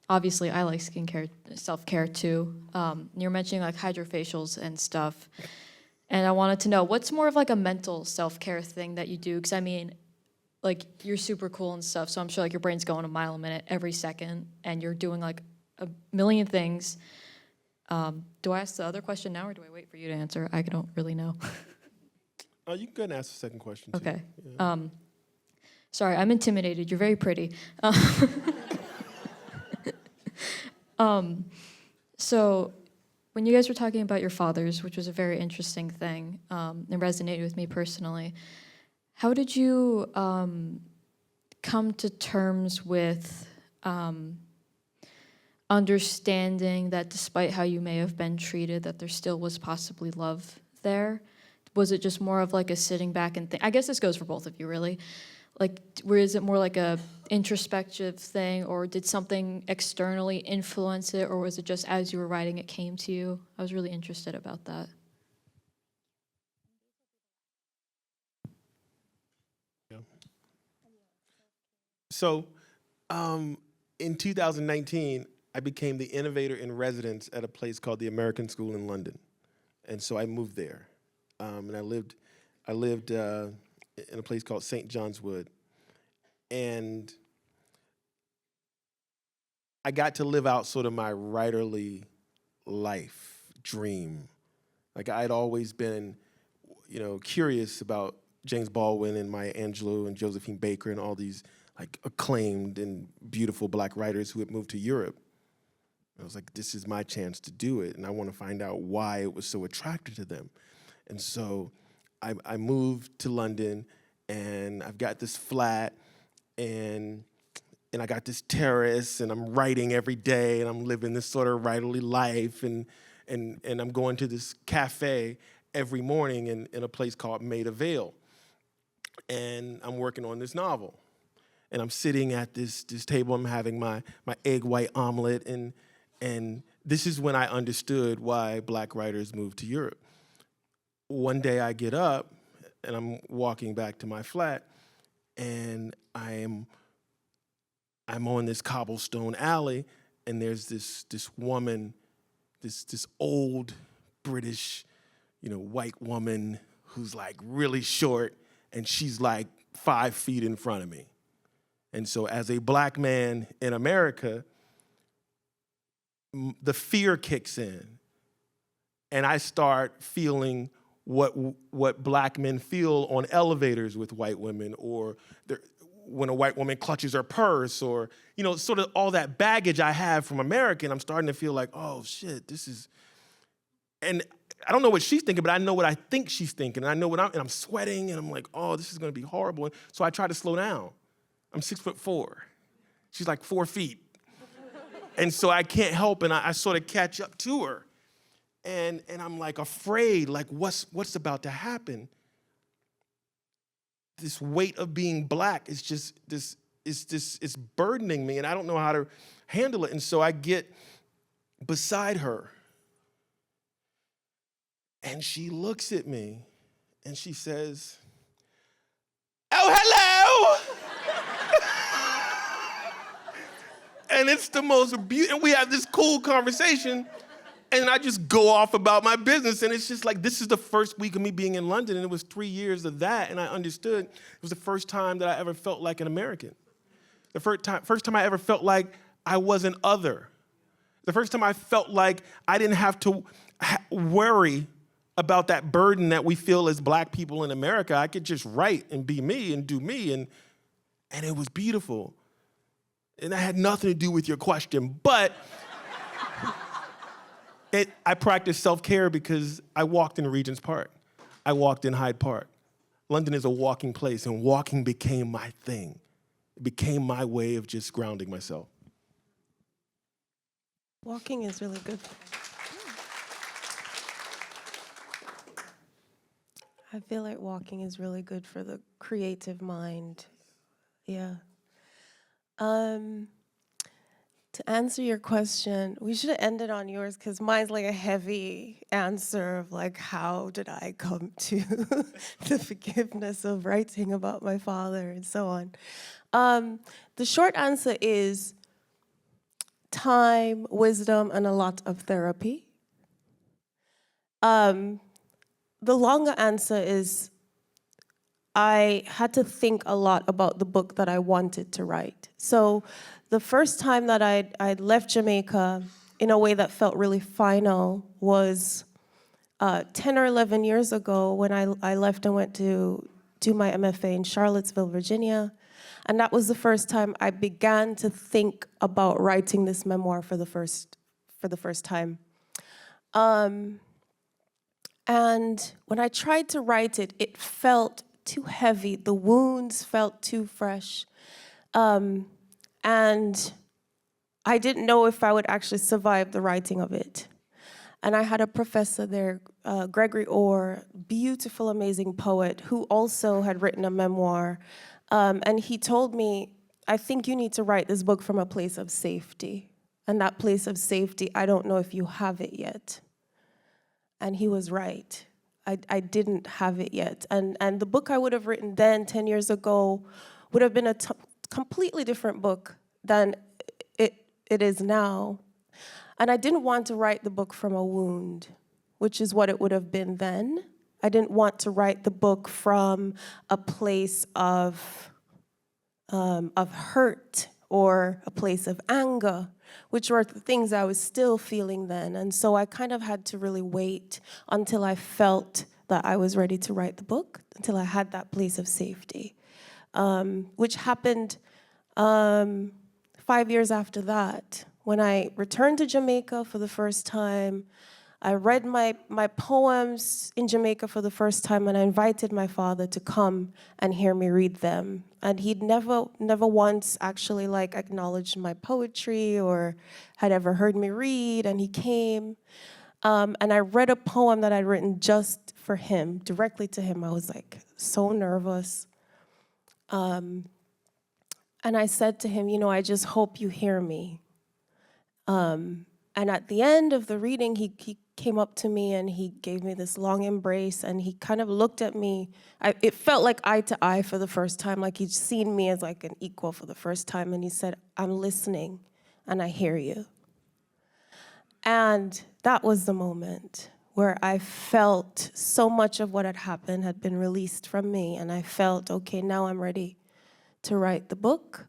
Obviously, I like skincare, self-care too. You're mentioning like hydrofacials and stuff. And I wanted to know, what's more of like a mental self-care thing that you do? Because I mean, like you're super cool and stuff, so I'm sure like your brain's going a mile a minute every second, and you're doing like a million things. Do I ask the other question now, or do I wait for you to answer? I don't really know. Oh, you can go ahead and ask the second question too. Okay. Yeah. Sorry, I'm intimidated. You're very pretty. So when you guys were talking about your fathers, which was a very interesting thing, and resonated with me personally, how did you come to terms with understanding that despite how you may have been treated, that there still was possibly love there? Was it just more of like a sitting back and think? I guess this goes for both of you, really. Like, is it more like a introspective thing, or did something externally influence it, or was it just as you were writing it came to you? I was really interested about that. Yeah. So, in 2019, I became the innovator in residence at a place called the American School in London, and so I moved there, and I lived in a place called St. John's Wood, and I got to live out sort of my writerly life dream. Like I'd always been, curious about James Baldwin and Maya Angelou and Josephine Baker and all these like acclaimed and beautiful Black writers who had moved to Europe. I was like, this is my chance to do it, and I want to find out why it was so attractive to them. And so I moved to London, and I've got this flat, and I got this terrace, and I'm writing every day, and I'm living this sort of writerly life, and and I'm going to this cafe every morning in a place called Maida Vale. And I'm working on this novel. And I'm sitting at this table, I'm having my egg white omelet, and this is when I understood why Black writers moved to Europe. One day I get up, and I'm walking back to my flat, and I'm on this cobblestone alley, and there's this woman, this old British, white woman who's like really short, and she's like 5 feet in front of me. And so as a Black man in America, the fear kicks in, and I start feeling what Black men feel on elevators with white women, or when a white woman clutches her purse, or sort of all that baggage I have from America, and I'm starting to feel like, oh shit, this is, and I don't know what she's thinking, but I know what I think she's thinking, and I know and I'm sweating, and I'm like, oh, this is gonna be horrible. So I try to slow down. I'm 6'4". She's like 4 feet. And so I can't help, and I sort of catch up to her. And I'm like afraid, like what's about to happen? This weight of being Black is just it's burdening me, and I don't know how to handle it. And so I get beside her, and she looks at me, and she says, "Oh, hello!" And it's the most beautiful, and we have this cool conversation, and I just go off about my business, and it's just like, this is the first week of me being in London, and it was 3 years of that, and I understood it was the first time that I ever felt like an American. The first time I ever felt like I wasn't other. The first time I felt like I didn't have to worry about that burden that we feel as Black people in America. I could just write and be me and do me, and it was beautiful. And that had nothing to do with your question, but I practiced self-care because I walked in Regent's Park. I walked in Hyde Park. London is a walking place, and walking became my thing. It became my way of just grounding myself. Walking is really good. I feel like walking is really good for the creative mind. Yeah. To answer your question, we should have ended on yours because mine's like a heavy answer of like, how did I come to the forgiveness of writing about my father and so on. The short answer is time, wisdom, and a lot of therapy. The longer answer is I had to think a lot about the book that I wanted to write. So the first time that I'd left Jamaica in a way that felt really final was 10 or 11 years ago when I left and went to do my MFA in Charlottesville, Virginia. And that was the first time I began to think about writing this memoir for the first time. And when I tried to write it, it felt too heavy. The wounds felt too fresh. And I didn't know if I would actually survive the writing of it. And I had a professor there, Gregory Orr, beautiful, amazing poet, who also had written a memoir. And he told me, I think you need to write this book from a place of safety. And that place of safety, I don't know if you have it yet. And he was right. I didn't have it yet. And the book I would have written then, 10 years ago, would have been a completely different book than it is now. And I didn't want to write the book from a wound, which is what it would have been then. I didn't want to write the book from a place of hurt or a place of anger, which were the things I was still feeling then. And so I kind of had to really wait until I felt that I was ready to write the book, until I had that place of safety, which happened 5 years after that. When I returned to Jamaica for the first time, I read my poems in Jamaica for the first time, and I invited my father to come and hear me read them. And he'd never once actually like acknowledged my poetry or had ever heard me read, and he came. And I read a poem that I'd written just for him, directly to him. I was like so nervous. And I said to him, I just hope you hear me. And at the end of the reading, he came up to me and he gave me this long embrace, and he kind of looked at me. It felt like eye to eye for the first time, like he'd seen me as like an equal for the first time. And he said, I'm listening and I hear you. And that was the moment where I felt so much of what had happened had been released from me. And I felt, okay, now I'm ready to write the book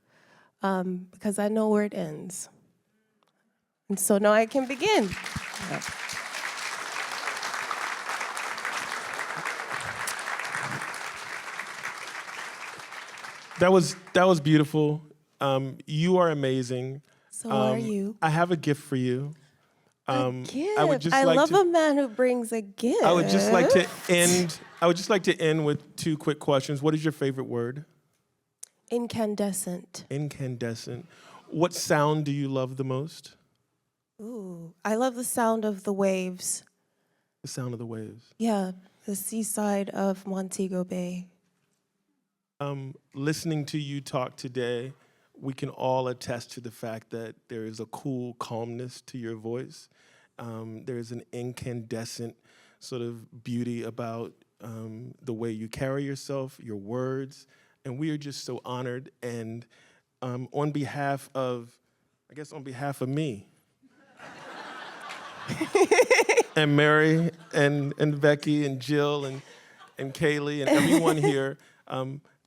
because I know where it ends. And so now I can begin. Yeah. That was beautiful. You are amazing. So are you. I have a gift for you. A gift. I would just I like love to, a man who brings a gift. I would just like to end with 2 quick questions. What is your favorite word? Incandescent. Incandescent. What sound do you love the most? Ooh, I love the sound of the waves. The sound of the waves. Yeah, the seaside of Montego Bay. Listening to you talk today, we can all attest to the fact that there is a cool calmness to your voice. There is an incandescent sort of beauty about the way you carry yourself, your words, and we are just so honored. And on behalf of me, and Mary and Becky and Jill and Kaylee and everyone here,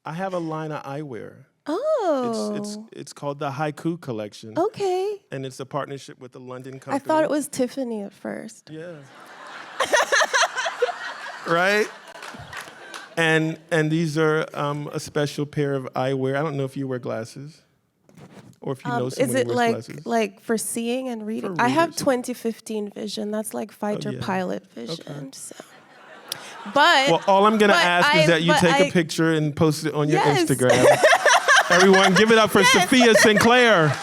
I have a line of eyewear. Oh. It's called the Haiku Collection. Okay. And it's a partnership with the London company. I thought it was Tiffany at first. Yeah. Right? And these are a special pair of eyewear. I don't know if you wear glasses or if you know someone who wears glasses. Like for seeing and reading? For I have readers. 2015 vision. That's like fighter yeah. pilot vision. Okay. So. But Well, all I'm going to ask is that you take a picture and post it on your Yes. Instagram. Everyone, give it up for Safiya Sinclair.